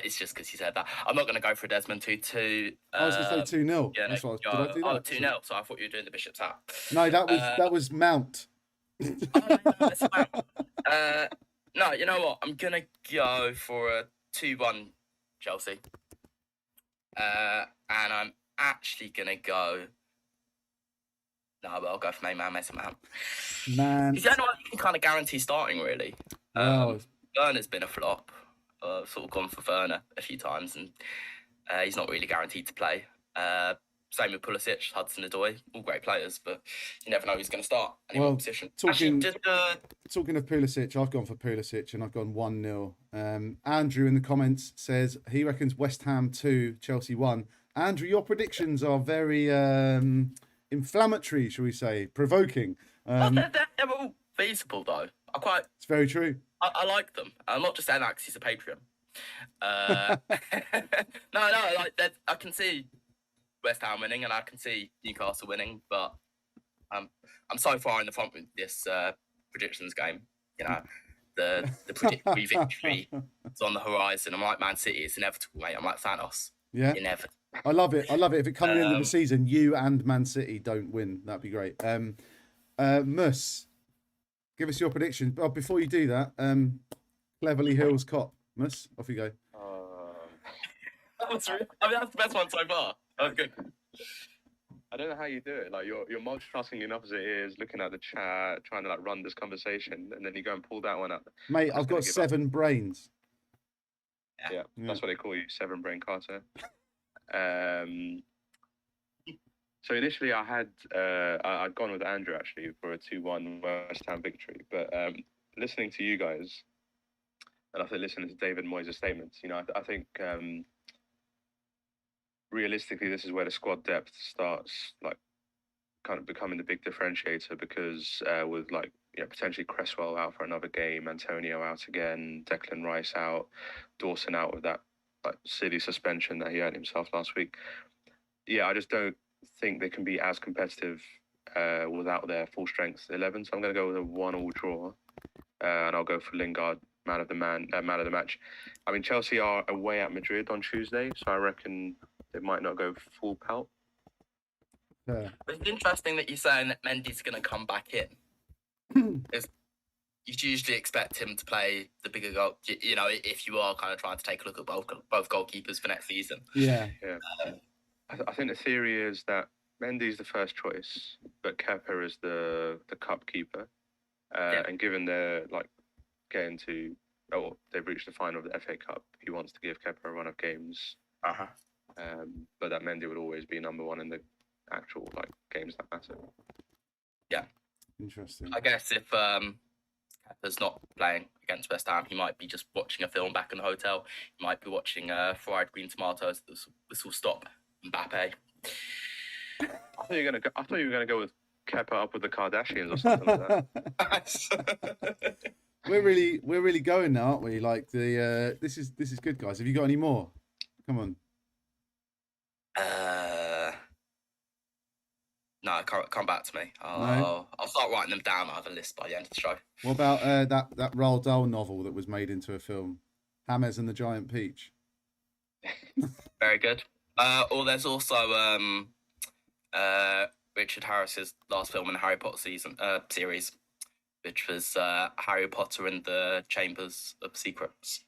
S3: It's just because he said that. I'm not going to go for a Desmond 2-2.
S2: I was going to say 2-0.
S3: Yeah,
S2: That's what did I do that?
S3: 2-0. So I thought you were doing the Bishop's hat.
S2: No, that was Mount.
S3: That's Mount. No, you know what? I'm going to go for a 2-1 Chelsea. And I'm actually going to go... No, but I'll go for Mason Mount.
S2: Man.
S3: He's the only one you can kind of guarantee starting, really. Werner's been a flop. Sort of gone for Werner a few times, and he's not really guaranteed to play. Same with Pulisic, Hudson-Odoi, all great players, but you never know who's going to start any one position.
S2: Talking of Pulisic, I've gone for Pulisic, and I've gone 1-0. Andrew in the comments says he reckons West Ham 2, Chelsea 1. Andrew, your predictions are very... inflammatory, shall we say, provoking.
S3: They're all feasible, though.
S2: It's very true.
S3: I like them. I'm not just saying that because he's a Patreon. No, I can see West Ham winning and I can see Newcastle winning, but I'm so far in the front with this predictions game. The predictory victory is on the horizon. I'm like Man City, it's inevitable, mate. I'm like Thanos.
S2: Yeah.
S3: Inevitable.
S2: I love it. If it comes in the end of the season, you and Man City don't win, that'd be great. Mus, give us your prediction. Oh, before you do that, Cleverly Hills Cop. Mus, off you go.
S3: That's the best one so far. That was good.
S4: I don't know how you do it. Like you're multitasking enough as it is, looking at the chat, trying to run this conversation, and then you go and pull that one up.
S2: Mate, I've got 7 brains.
S4: Yeah, that's what they call you, 7 brain Carter. So initially I'd gone with Andrew actually for a 2-1 West Ham victory, but listening to you guys and after listening to David Moyes' statements, I think realistically this is where the squad depth starts kind of becoming the big differentiator, because with potentially Cresswell out for another game, Antonio out again, Declan Rice out, Dawson out with that silly suspension that he had himself last week. Yeah, I just don't think they can be as competitive without their full strength 11. So I'm going to go with a 1-1 draw, and I'll go for Lingard, man of the match. I mean, Chelsea are away at Madrid on Tuesday, so I reckon they might not go full pelt.
S2: Yeah.
S3: But it's interesting that you're saying that Mendy's going to come back in. You'd usually expect him to play the bigger goal, if you are kind of trying to take a look at both goalkeepers for next season.
S2: Yeah.
S4: I think the theory is that Mendy's the first choice, but Kepa is the cup keeper. And given they're they've reached the final of the FA Cup, he wants to give Kepa a run of games. But that Mendy would always be number one in the actual games that matter. Yeah.
S2: Interesting.
S3: I guess if Kepa's not playing against West Ham, he might be just watching a film back in the hotel. He might be watching Fried Green Tomatoes. This will stop Mbappe.
S4: I thought you were gonna go with Kepa up with the Kardashians or something like that.
S2: We're really going now, aren't we? This is good, guys. Have you got any more? Come on.
S3: No, come back to me. I'll start writing them down. I have a list by the end of the show.
S2: What about that Roald Dahl novel that was made into a film, James and the Giant Peach?
S3: Very good. There's also Richard Harris's last film in the Harry Potter series, which was Harry Potter and the Chambers of Secrets.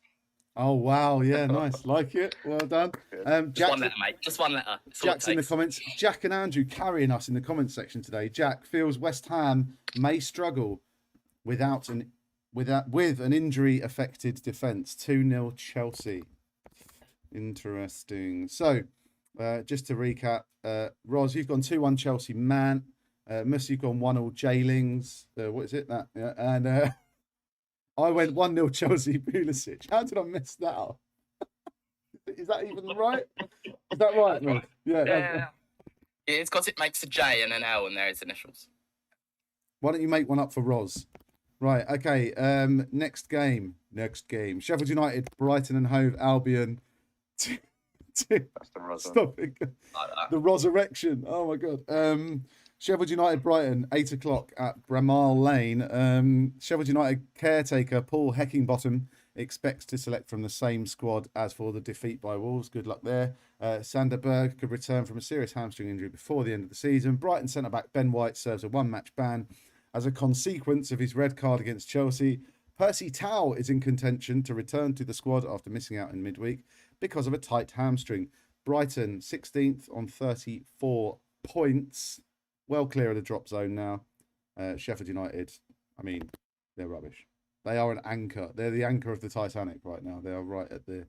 S2: Oh wow, yeah, nice, like it. Well done.
S3: Just one letter, mate. Just one letter.
S2: Jack's in the comments. Jack and Andrew carrying us in the comments section today. Jack feels West Ham may struggle with an injury affected defence. 2-0 Chelsea. Interesting. So, just to recap, Roz, you've gone 2-1 Chelsea, man. Mus, you've gone 1-0 Jaylings. What is it? That and I went 1-0 Chelsea Pulisic. How did I mess that up? Is that even right? Is that right, man? Yeah.
S3: It's because it makes a J and an L and there's initials.
S2: Why don't you make one up for Roz? Right, okay. Next game. Sheffield United, Brighton and Hove Albion.
S4: That's the Roz.
S2: Stop it. The Roserection. Oh my god. Sheffield United, Brighton, 8 o'clock at Bramall Lane. Sheffield United caretaker Paul Heckingbottom expects to select from the same squad as for the defeat by Wolves. Good luck there. Sander Berg could return from a serious hamstring injury before the end of the season. Brighton centre-back Ben White serves a one-match ban as a consequence of his red card against Chelsea. Percy Tau is in contention to return to the squad after missing out in midweek because of a tight hamstring. Brighton, 16th on 34 points. Well clear of the drop zone now. Sheffield United, I mean, they're rubbish. They are an anchor. They're the anchor of the Titanic right now. They are right at the...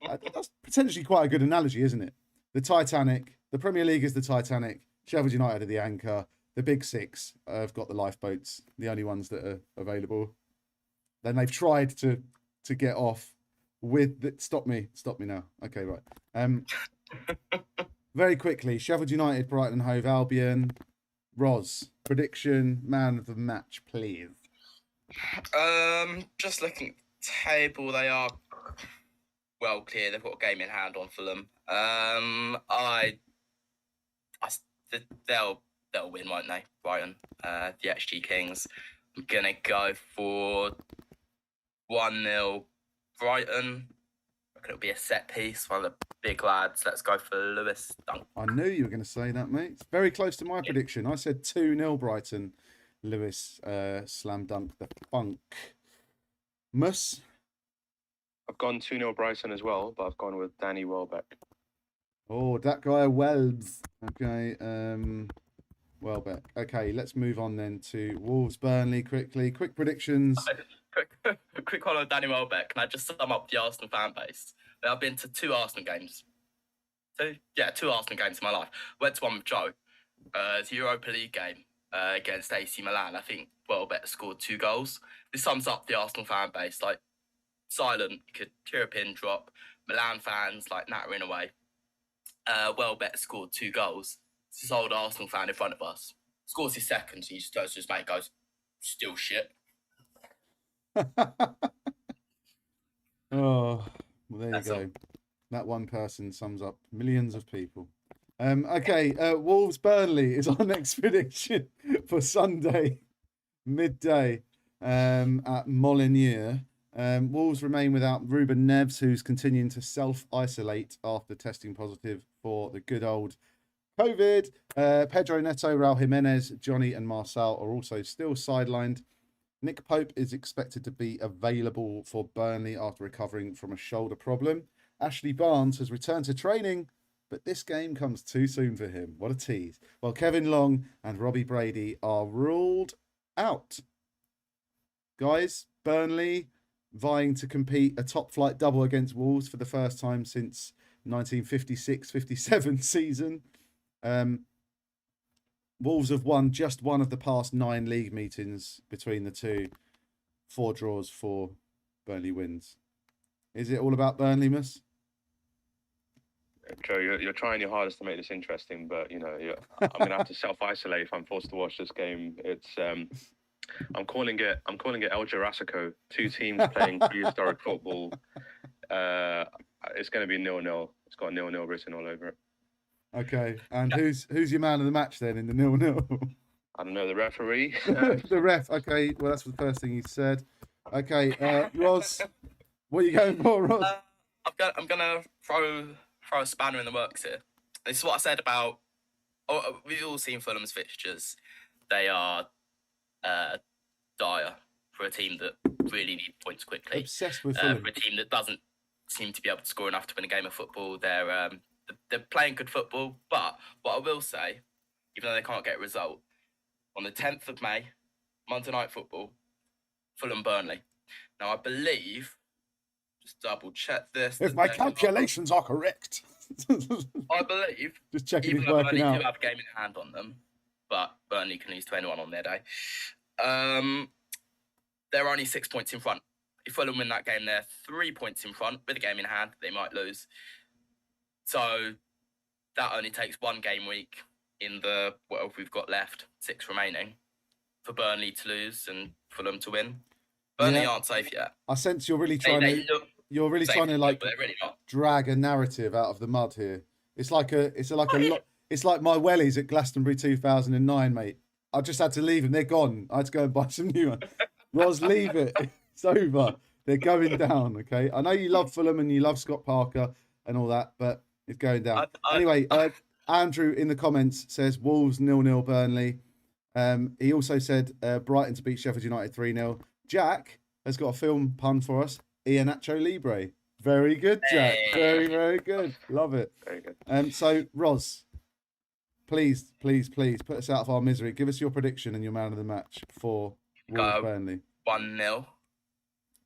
S2: That's potentially quite a good analogy, isn't it? The Titanic, the Premier League is the Titanic. Sheffield United are the anchor. The big six have got the lifeboats, the only ones that are available. Then they've tried to get off with... Stop me now. Okay, right. Very quickly, Sheffield United, Brighton and Hove Albion. Roz, prediction, man of the match, please.
S3: Just looking at the table, they are well clear. They've got a game in hand on Fulham. They'll win, won't they? Brighton, the XG Kings. I'm gonna go for 1-0 Brighton. It'll be a set piece, one of the big lads. Let's go for Lewis Dunk.
S2: I knew you were going to say that, mate. It's very close to my prediction. I said 2-0 Brighton. Lewis slam dunk the funk. Mus?
S4: I've gone 2-0 Brighton as well, but I've gone with Danny Welbeck.
S2: Oh, that guy Welbs. Okay, Welbeck. Okay, let's move on then to Wolves Burnley quickly. Quick predictions.
S3: Quick one on Danny Welbeck. Can I just sum up the Arsenal fan base? I've been to two Arsenal games. Two Arsenal games in my life. Went to one with Joe. It's a Europa League game against AC Milan. I think Welbeck scored 2 goals. This sums up the Arsenal fan base. Like, silent, you could hear a pin drop. Milan fans, like, nattering away. Welbeck scored 2 goals. This old Arsenal fan in front of us scores his second. He just turns to his mate and goes, Still shit.
S2: Oh, well, there you
S3: That's
S2: go.
S3: all.
S2: That one person sums up millions of people. Okay, Wolves Burnley is our next prediction for Sunday midday at Molineux. Wolves remain without Ruben Neves, who's continuing to self-isolate after testing positive for the good old COVID. Pedro Neto, Raul Jimenez, Johnny and Marcel are also still sidelined. Nick Pope is expected to be available for Burnley after recovering from a shoulder problem. Ashley Barnes has returned to training, but this game comes too soon for him. What a tease. While Kevin Long and Robbie Brady are ruled out. Guys, Burnley vying to compete a top flight double against Wolves for the first time since 1956-57 season. Wolves have won just one of the past 9 league meetings between the two. 4 draws, 4 Burnley wins. Is it all about Burnley, Mus?
S4: Joe, you're trying your hardest to make this interesting, but I'm going to have to self-isolate if I'm forced to watch this game. It's I'm calling it El Jurassico. 2 teams playing prehistoric football. It's going to be 0-0. It's got 0-0 written all over it.
S2: Okay, and who's your man of the match then in the 0-0?
S4: I don't know, the referee.
S2: The ref. Okay, well that's the first thing he said. Okay, Roz, what are you going for, Roz?
S3: I'm gonna throw a spanner in the works here. This is what I said about. Oh, we've all seen Fulham's fixtures. They are dire for a team that really need points quickly.
S2: Obsessed with Fulham.
S3: For a team that doesn't seem to be able to score enough to win a game of football. They're playing good football, but what I will say, even though they can't get a result, on the 10th of May, Monday Night Football, Fulham Burnley. Now I believe, just double check this.
S2: If my calculations are correct.
S3: I believe,
S2: Just checking
S3: even
S2: he's
S3: though
S2: working
S3: Burnley
S2: out.
S3: do have a game in hand on them, but Burnley can lose to anyone on their day. They're only 6 points in front. If Fulham win that game, they're 3 points in front. With a game in hand, they might lose. So that only takes 1 game week in the, what else we've got left, 6 remaining, for Burnley to lose and Fulham to win. Burnley aren't safe yet.
S2: I sense you're really trying to like
S3: but they're really not.
S2: drag a narrative out of the mud here. It's like it's like my wellies at Glastonbury 2009, mate. I just had to leave them. They're gone. I had to go and buy some new ones. Roz, leave it. It's over. They're going down. Okay. I know you love Fulham and you love Scott Parker and all that, but it's going down. Anyway, Andrew in the comments says Wolves 0-0 Burnley. He also said Brighton to beat Sheffield United 3-0. Jack has got a film pun for us. Iheanacho Libre. Very good, Jack.
S3: Hey.
S2: Very, very good. Love it.
S4: Very good.
S2: So, Roz, please put us out of our misery. Give us your prediction and your man of the match for Wolves Burnley.
S3: 1-0.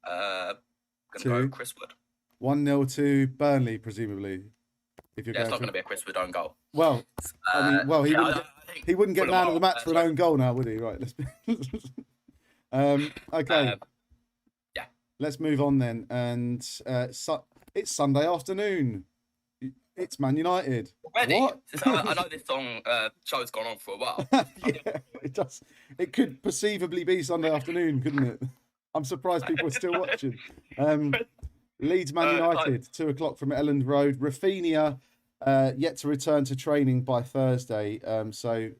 S3: Gonna go Chris Wood.
S2: 1-0 to Burnley, presumably. If you're
S3: It's not going to be a Chris Wood own goal.
S2: Well, I mean, he wouldn't get man of the match for an own goal now, would he? Right. Okay.
S3: Yeah.
S2: Let's move on then. And it's Sunday afternoon. It's Man United.
S3: Already?
S2: What?
S3: I know this show's gone on for a while.
S2: Yeah, it does. It could perceivably be Sunday afternoon, couldn't it? I'm surprised people are still watching. Leeds Man United, 2:00 from Elland Road. Rafinha yet to return to training by Thursday, so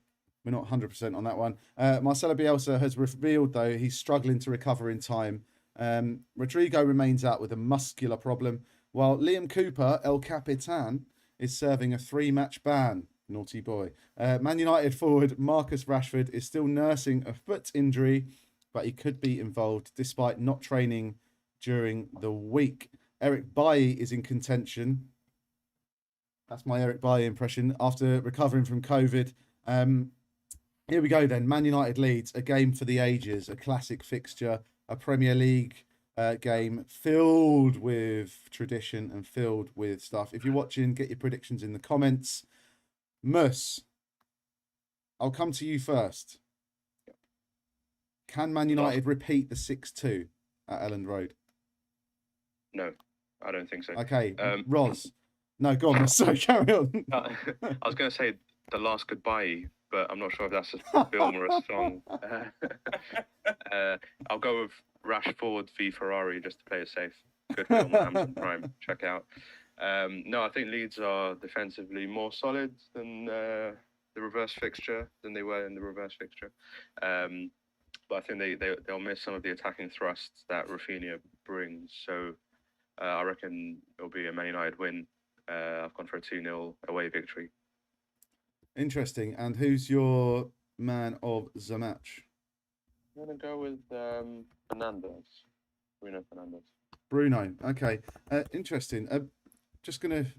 S2: we're not 100% on that one. Marcelo Bielsa has revealed, though, he's struggling to recover in time. Rodrigo remains out with a muscular problem, while Liam Cooper, El Capitan, is serving a 3-match ban. Naughty boy. Man United forward Marcus Rashford is still nursing a foot injury, but he could be involved despite not training during the week. Eric Bailly is in contention. That's my Eric Bailly impression after recovering from COVID. Here we go then. Man United Leeds, a game for the ages, a classic fixture, a Premier League game filled with tradition and filled with stuff. If you're watching, get your predictions in the comments. Mus, I'll come to you first. Can Man United repeat the 6-2 at Elland Road?
S4: No, I don't think so.
S2: Okay, Roz. No, go on. Sorry, carry on.
S4: I was going to say the last goodbye but I'm not sure if that's a film or a song. I'll go with Rashford v Ferrari just to play it safe. Good film on Amazon Prime. Check out. No, I think Leeds are defensively more solid than the reverse fixture than they were in the reverse fixture. But I think they'll miss some of the attacking thrusts that Rafinha brings. So I reckon it'll be a Man United win. I've gone for a 2-0 away victory.
S2: Interesting. And who's your man of the match?
S4: I'm going to go with Fernandes. Bruno Fernandes.
S2: Bruno. Okay. Interesting. Just going to,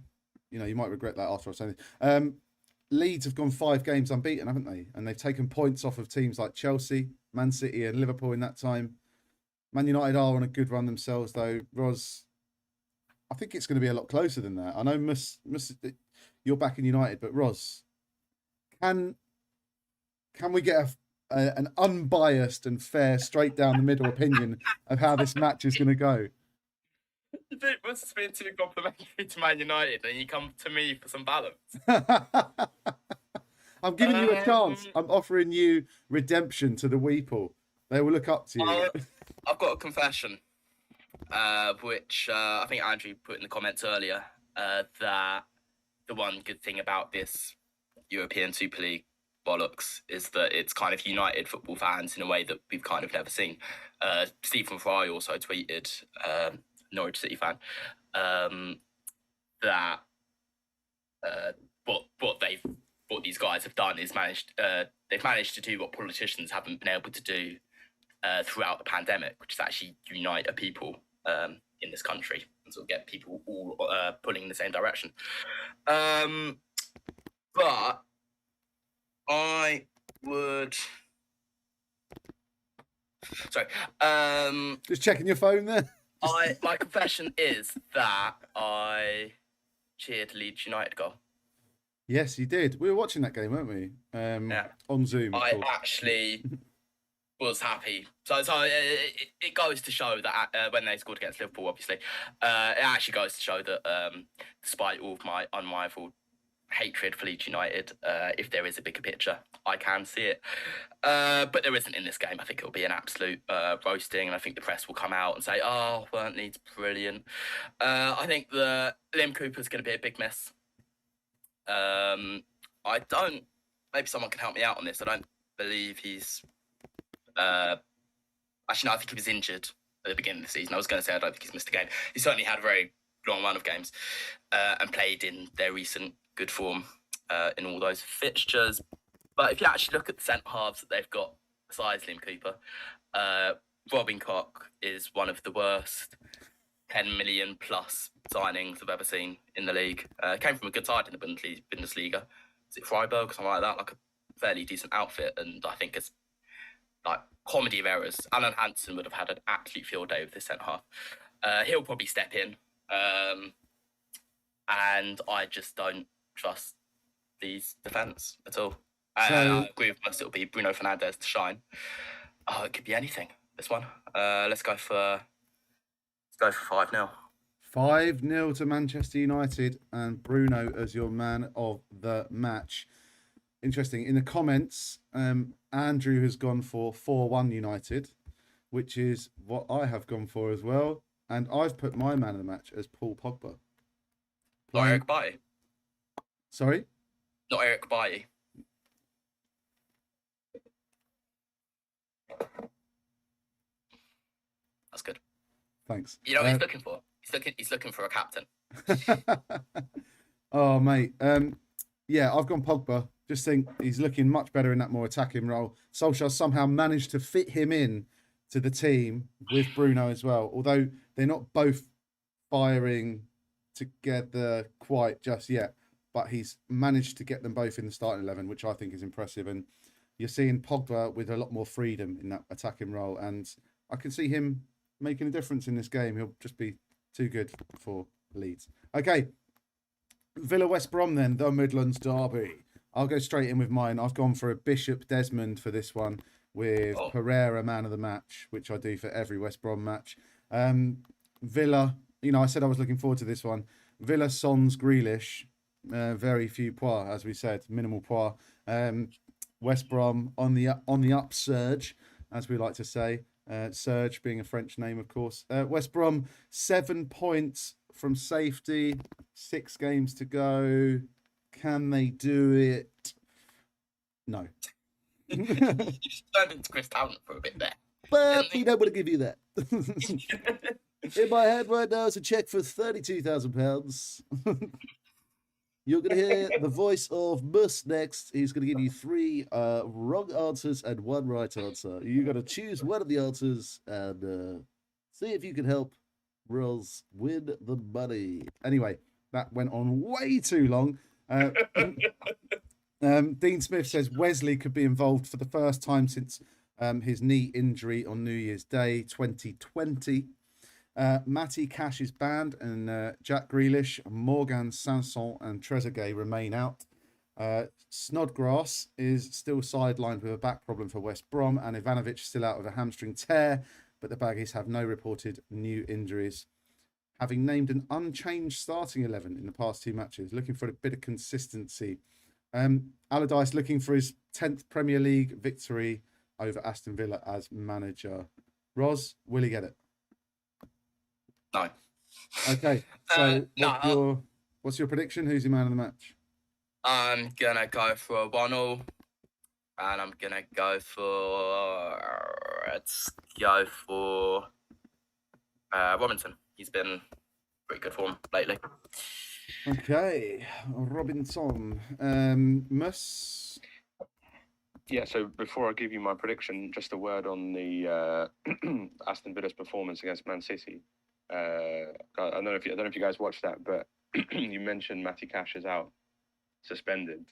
S2: you might regret that after I say this. Leeds have gone 5 games unbeaten, haven't they? And they've taken points off of teams like Chelsea, Man City and Liverpool in that time. Man United are on a good run themselves, though. Roz, I think it's going to be a lot closer than that. I know you're back in United, but Roz, can we get an unbiased and fair, straight down the middle opinion of how this match is going to go?
S3: It must have been too complimentary to Man United, and you come to me for some balance.
S2: I'm giving you a chance. I'm offering you redemption to the Weeple. They will look up to you.
S3: I've got a confession, which I think Andrew put in the comments earlier, that the one good thing about this European Super League bollocks is that it's kind of united football fans in a way that we've kind of never seen. Stephen Fry also tweeted, Norwich City fan, that what these guys have done is they've managed to do what politicians haven't been able to do throughout the pandemic, which is actually unite a people in this country and sort of get people all pulling in the same direction. But I would. Sorry.
S2: Just checking your phone there.
S3: My confession is that I cheered Leeds United goal.
S2: Yes, you did. We were watching that game, weren't we?
S3: Yeah.
S2: On Zoom.
S3: I actually was happy. So it goes to show that when they scored against Liverpool, obviously, it actually goes to show that despite all of my unrivaled hatred for Leeds United, if there is a bigger picture, I can see it. But there isn't in this game. I think it'll be an absolute roasting, and I think the press will come out and say, "Oh, weren't Leeds brilliant?" I think the Liam Cooper's going to be a big miss. I don't. Maybe someone can help me out on this. I don't believe he's. Actually, no. I think he was injured at the beginning of the season. I was going to say I don't think he's missed a game. He certainly had a very long run of games and played in their recent good form in all those fixtures. But if you actually look at the centre halves that they've got besides Liam Cooper, Robin Koch is one of the worst 10 million plus signings I've ever seen in the league. Came from a good side in the Bundesliga. Is it Freiburg or something like that? Like a fairly decent outfit. And I think it's like comedy of errors. Alan Hansen would have had an absolute field day with this centre half. He'll probably step in. And I just don't trust these defence at all. I agree with us. It'll be Bruno Fernandes to shine. Oh, it could be anything. This one. Let's go for 5-0.
S2: 5-0 to Manchester United, and Bruno as your man of the match. Interesting. In the comments, Andrew has gone for 4-1 United, which is what I have gone for as well. And I've put my man of the match as Paul Pogba.
S3: Not Eric Bailly.
S2: Sorry?
S3: Not Eric Bailly. That's good.
S2: Thanks.
S3: You know what he's looking for? He's looking for a captain.
S2: Oh, mate. Yeah, I've gone Pogba. Just think he's looking much better in that more attacking role. Solskjaer somehow managed to fit him in to the team with Bruno as well. Although they're not both firing together quite just yet. But he's managed to get them both in the starting 11, which I think is impressive. And you're seeing Pogba with a lot more freedom in that attacking role. And I can see him making a difference in this game. He'll just be too good for Leeds. Okay. Villa West Brom then, the Midlands derby. I'll go straight in with mine. I've gone for a Bishop Desmond for this one with Pereira man of the match, which I do for every West Brom match. Villa, I said I was looking forward to this one. Villa, Sons, Grealish, very few poir, as we said, minimal poir. West Brom on the upsurge, as we like to say. Surge being a French name, of course. West Brom 7 points from safety, 6 games to go. Can they do it? No.
S3: You just turned into Chris Talent for a bit there.
S2: But we don't want to give you that. In my hand right now is a check for £32,000. You're going to hear the voice of Mus next. He's going to give you 3 wrong answers and 1 right answer. You got to choose one of the answers and see if you can help Roz win the money. Anyway, that went on way too long. Dean Smith says Wesley could be involved for the first time since his knee injury on New Year's Day 2020. Matty Cash is banned, and Jack Grealish, Morgan Sanson, and Trezeguet remain out. Snodgrass is still sidelined with a back problem for West Brom, and Ivanovic still out with a hamstring tear, but the Baggies have no reported new injuries. Having named an unchanged starting 11 in the past 2 matches, looking for a bit of consistency. Allardyce looking for his 10th Premier League victory over Aston Villa as manager. Roz, will he get it?
S3: No.
S2: Okay, so
S3: no,
S2: what's your prediction? Who's your man of the match?
S3: I'm going to go for a 1-1, and I'm going to go for... Let's go for Robinson. He's been pretty good form lately.
S2: Okay, Robinson. Mus?
S4: Yeah, so before I give you my prediction, just a word on the Aston Villa's performance against Man City. I don't know if you guys watched that, but you mentioned Matty Cash is out, suspended.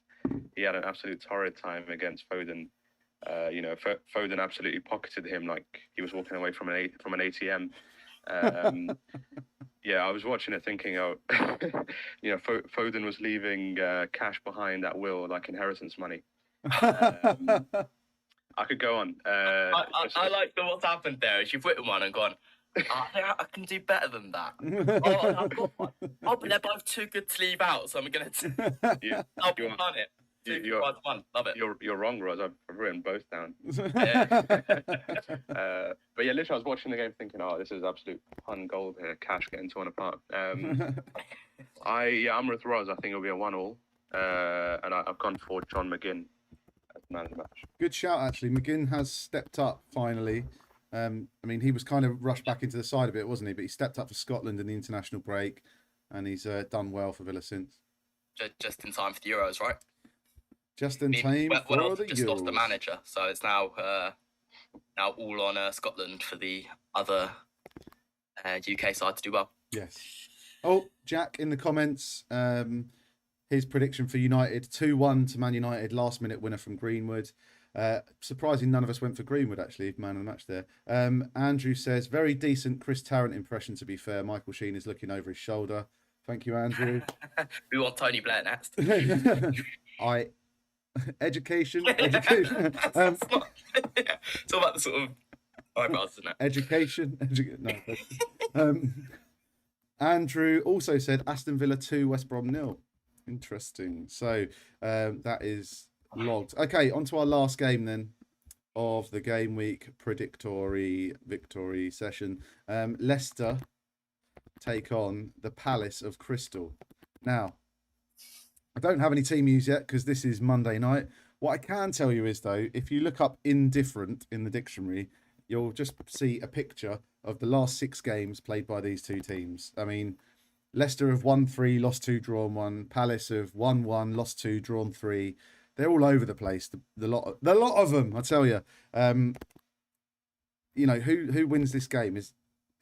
S4: He had an absolute torrid time against Foden. Foden absolutely pocketed him like he was walking away from an ATM. Yeah, I was watching it thinking, Foden was leaving cash behind at will, like inheritance money. I could go on.
S3: I like what's happened there is you've written one and gone, I can do better than that. I've got one. Oh, but they're both too good to leave out, so I'm going to... I'll be on it. Love it.
S4: You're wrong, Roz. I've written both down.
S3: Yeah.
S4: But yeah, literally, I was watching the game thinking, this is absolute pun gold here. Cash getting torn apart. I'm with Roz. I think it'll be a 1-1. And I've gone for John McGinn as man of the match.
S2: Good shout, actually. McGinn has stepped up finally. He was kind of rushed back into the side a bit, wasn't he? But he stepped up for Scotland in the international break, and he's done well for Villa since.
S3: Just in time for the Euros, right?
S2: Just in time for the
S3: just
S2: Euros.
S3: Lost the manager, so it's now all on Scotland for the other UK side to do well.
S2: Yes. Oh, Jack in the comments, his prediction for United, 2-1 to Man United, last minute winner from Greenwood. Surprising none of us went for Greenwood, actually, man of the match there. Andrew says, very decent Chris Tarrant impression, to be fair. Michael Sheen is looking over his shoulder. Thank you, Andrew.
S3: We want Tony Blair next.
S2: Education.
S3: It's all about the sort of eyebrows, isn't it?
S2: Education. No. Andrew also said Aston Villa 2, West Brom 0. Interesting. So that is logged. Okay, on to our last game then of the game week predictory victory session. Leicester take on the Palace of Crystal. Now, I don't have any team news yet because this is Monday night. What I can tell you is, though, if you look up indifferent in the dictionary, you'll just see a picture of the last 6 games played by these two teams. I mean, Leicester have won 3, lost 2, drawn 1. Palace have won 1, lost 2, drawn 3. They're all over the place. The lot of them, I tell you. Who wins this game is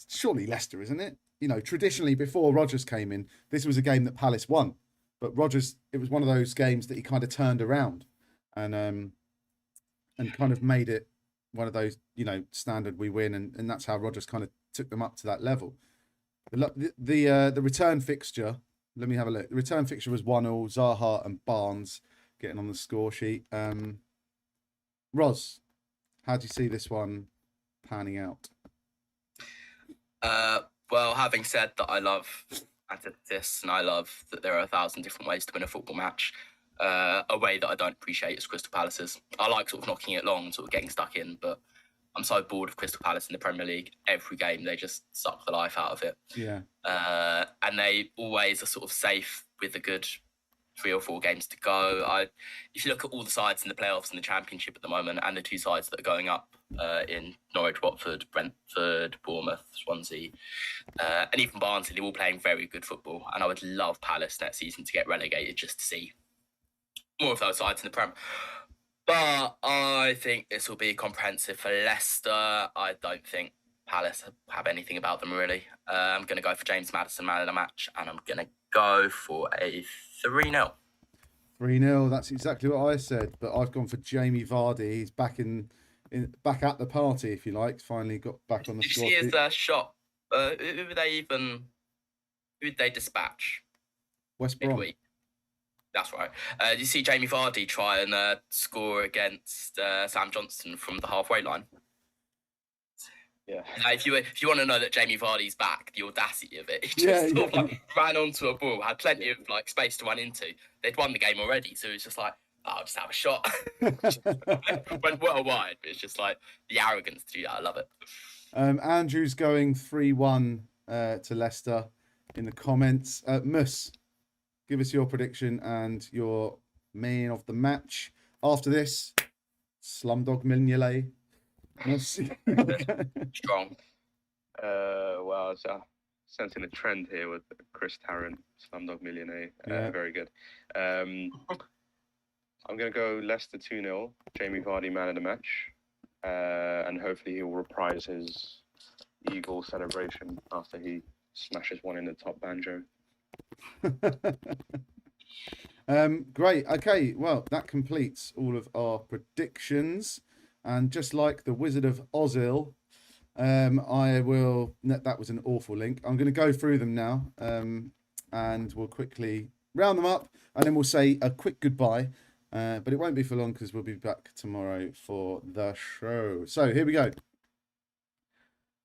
S2: surely Leicester, isn't it? Traditionally before Rodgers came in, this was a game that Palace won. But Rodgers, it was one of those games that he kind of turned around and kind of made it one of those, standard we win, and that's how Rodgers kind of took them up to that level. The return fixture, let me have a look. The return fixture was 1-1, Zaha and Barnes getting on the score sheet. Roz, how do you see this one panning out?
S3: Well, having said that, I love antithesis and I love that there are 1,000 different ways to win a football match. A way that I don't appreciate is Crystal Palace's. I like sort of knocking it long, sort of getting stuck in, but I'm so bored of Crystal Palace in the Premier League. Every game, they just suck the life out of it.
S2: Yeah.
S3: And they always are sort of safe with a good 3 or 4 games to go. If you look at all the sides in the playoffs and the Championship at the moment, and the 2 sides that are going up in Norwich, Watford, Brentford, Bournemouth, Swansea, and even Barnsley, they're all playing very good football. And I would love Palace next season to get relegated just to see more of those sides in the Prem. But I think this will be comprehensive for Leicester. I don't think Palace have anything about them, really. I'm going to go for James Maddison, man of the match, and I'm going to go for a 3-0.
S2: 3-0, that's exactly what I said, but I've gone for Jamie Vardy. He's back back at the party, if you like. Finally got back on the squad.
S3: Did you see his shot? Who did they dispatch?
S2: West Brom.
S3: Midweek. That's right. Did you see Jamie Vardy try and score against Sam Johnson from the halfway line?
S4: Yeah.
S3: If you want to know that Jamie Vardy's back, the audacity of it, he just ran onto a ball, had plenty of space to run into. They'd won the game already, so it's just like, I'll just have a shot. Went well wide, but it's just like the arrogance to do that. I love it.
S2: Andrew's going 3-1 to Leicester in the comments. Mus, give us your prediction and your man of the match. After this, Slumdog Millionaire.
S3: Strong.
S4: Well, so sensing a trend here with Chris Tarrant, Slumdog Millionaire.
S2: Yeah.
S4: Very good. I'm going to go Leicester 2-0, Jamie Vardy man of the match. And hopefully he will reprise his Eagle celebration after he smashes one in the top banjo.
S2: Great. Okay, well, that completes all of our predictions. And just like the Wizard of Ozil, that was an awful link. I'm going to go through them now, and we'll quickly round them up, and then we'll say a quick goodbye. But it won't be for long because we'll be back tomorrow for the show. So here we go.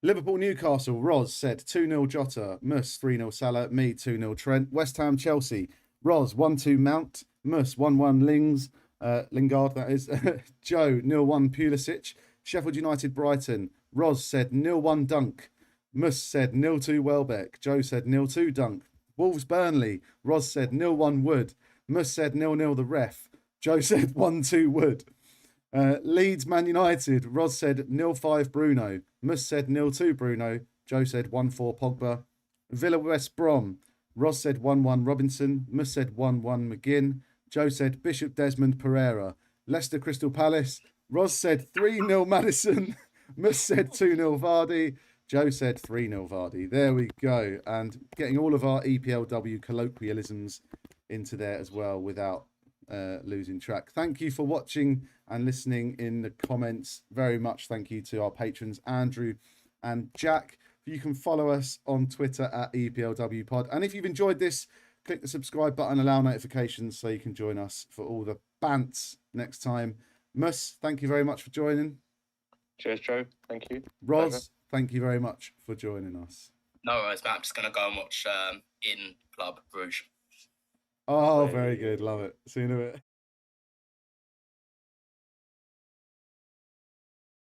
S2: Liverpool Newcastle, Roz said 2-0 Jota, Mus 3-0 Salah, me 2-0 Trent. West Ham Chelsea, Roz 1-2 Mount, Mus 1-1 Lingard, that is. Joe 0-1 Pulisic. Sheffield United Brighton, Roz said 0-1 Dunk, Mus said 0-2 Welbeck, Joe said 0-2 Dunk. Wolves Burnley, Roz said 0-1 Wood, Mus said 0-0 the ref, Joe said 1-2 Wood. Leeds Man United, Roz said 0-5 Bruno, Mus said 0-2 Bruno, Joe said 1-4 Pogba. Villa West Brom, Roz said 1-1 Robinson, Mus said 1-1 McGinn, Joe said Bishop Desmond Pereira. Leicester Crystal Palace, Roz said 3-0 Madison, Mus said 2-0 Vardy, Joe said 3-0 Vardy. There we go. And getting all of our EPLW colloquialisms into there as well without losing track. Thank you for watching and listening in the comments. Very much thank you to our patrons, Andrew and Jack. You can follow us on Twitter at EPLW Pod. And if you've enjoyed this, click the subscribe button, allow notifications so you can join us for all the bants next time. Mus, thank you very much for joining.
S4: Cheers, Joe. Thank you.
S2: Roz,
S4: Pleasure.
S2: thank you very much for joining us.
S3: No worries, man. I'm just going to go and watch In Club Bruges.
S2: Oh, very good. Love it. See you in a bit.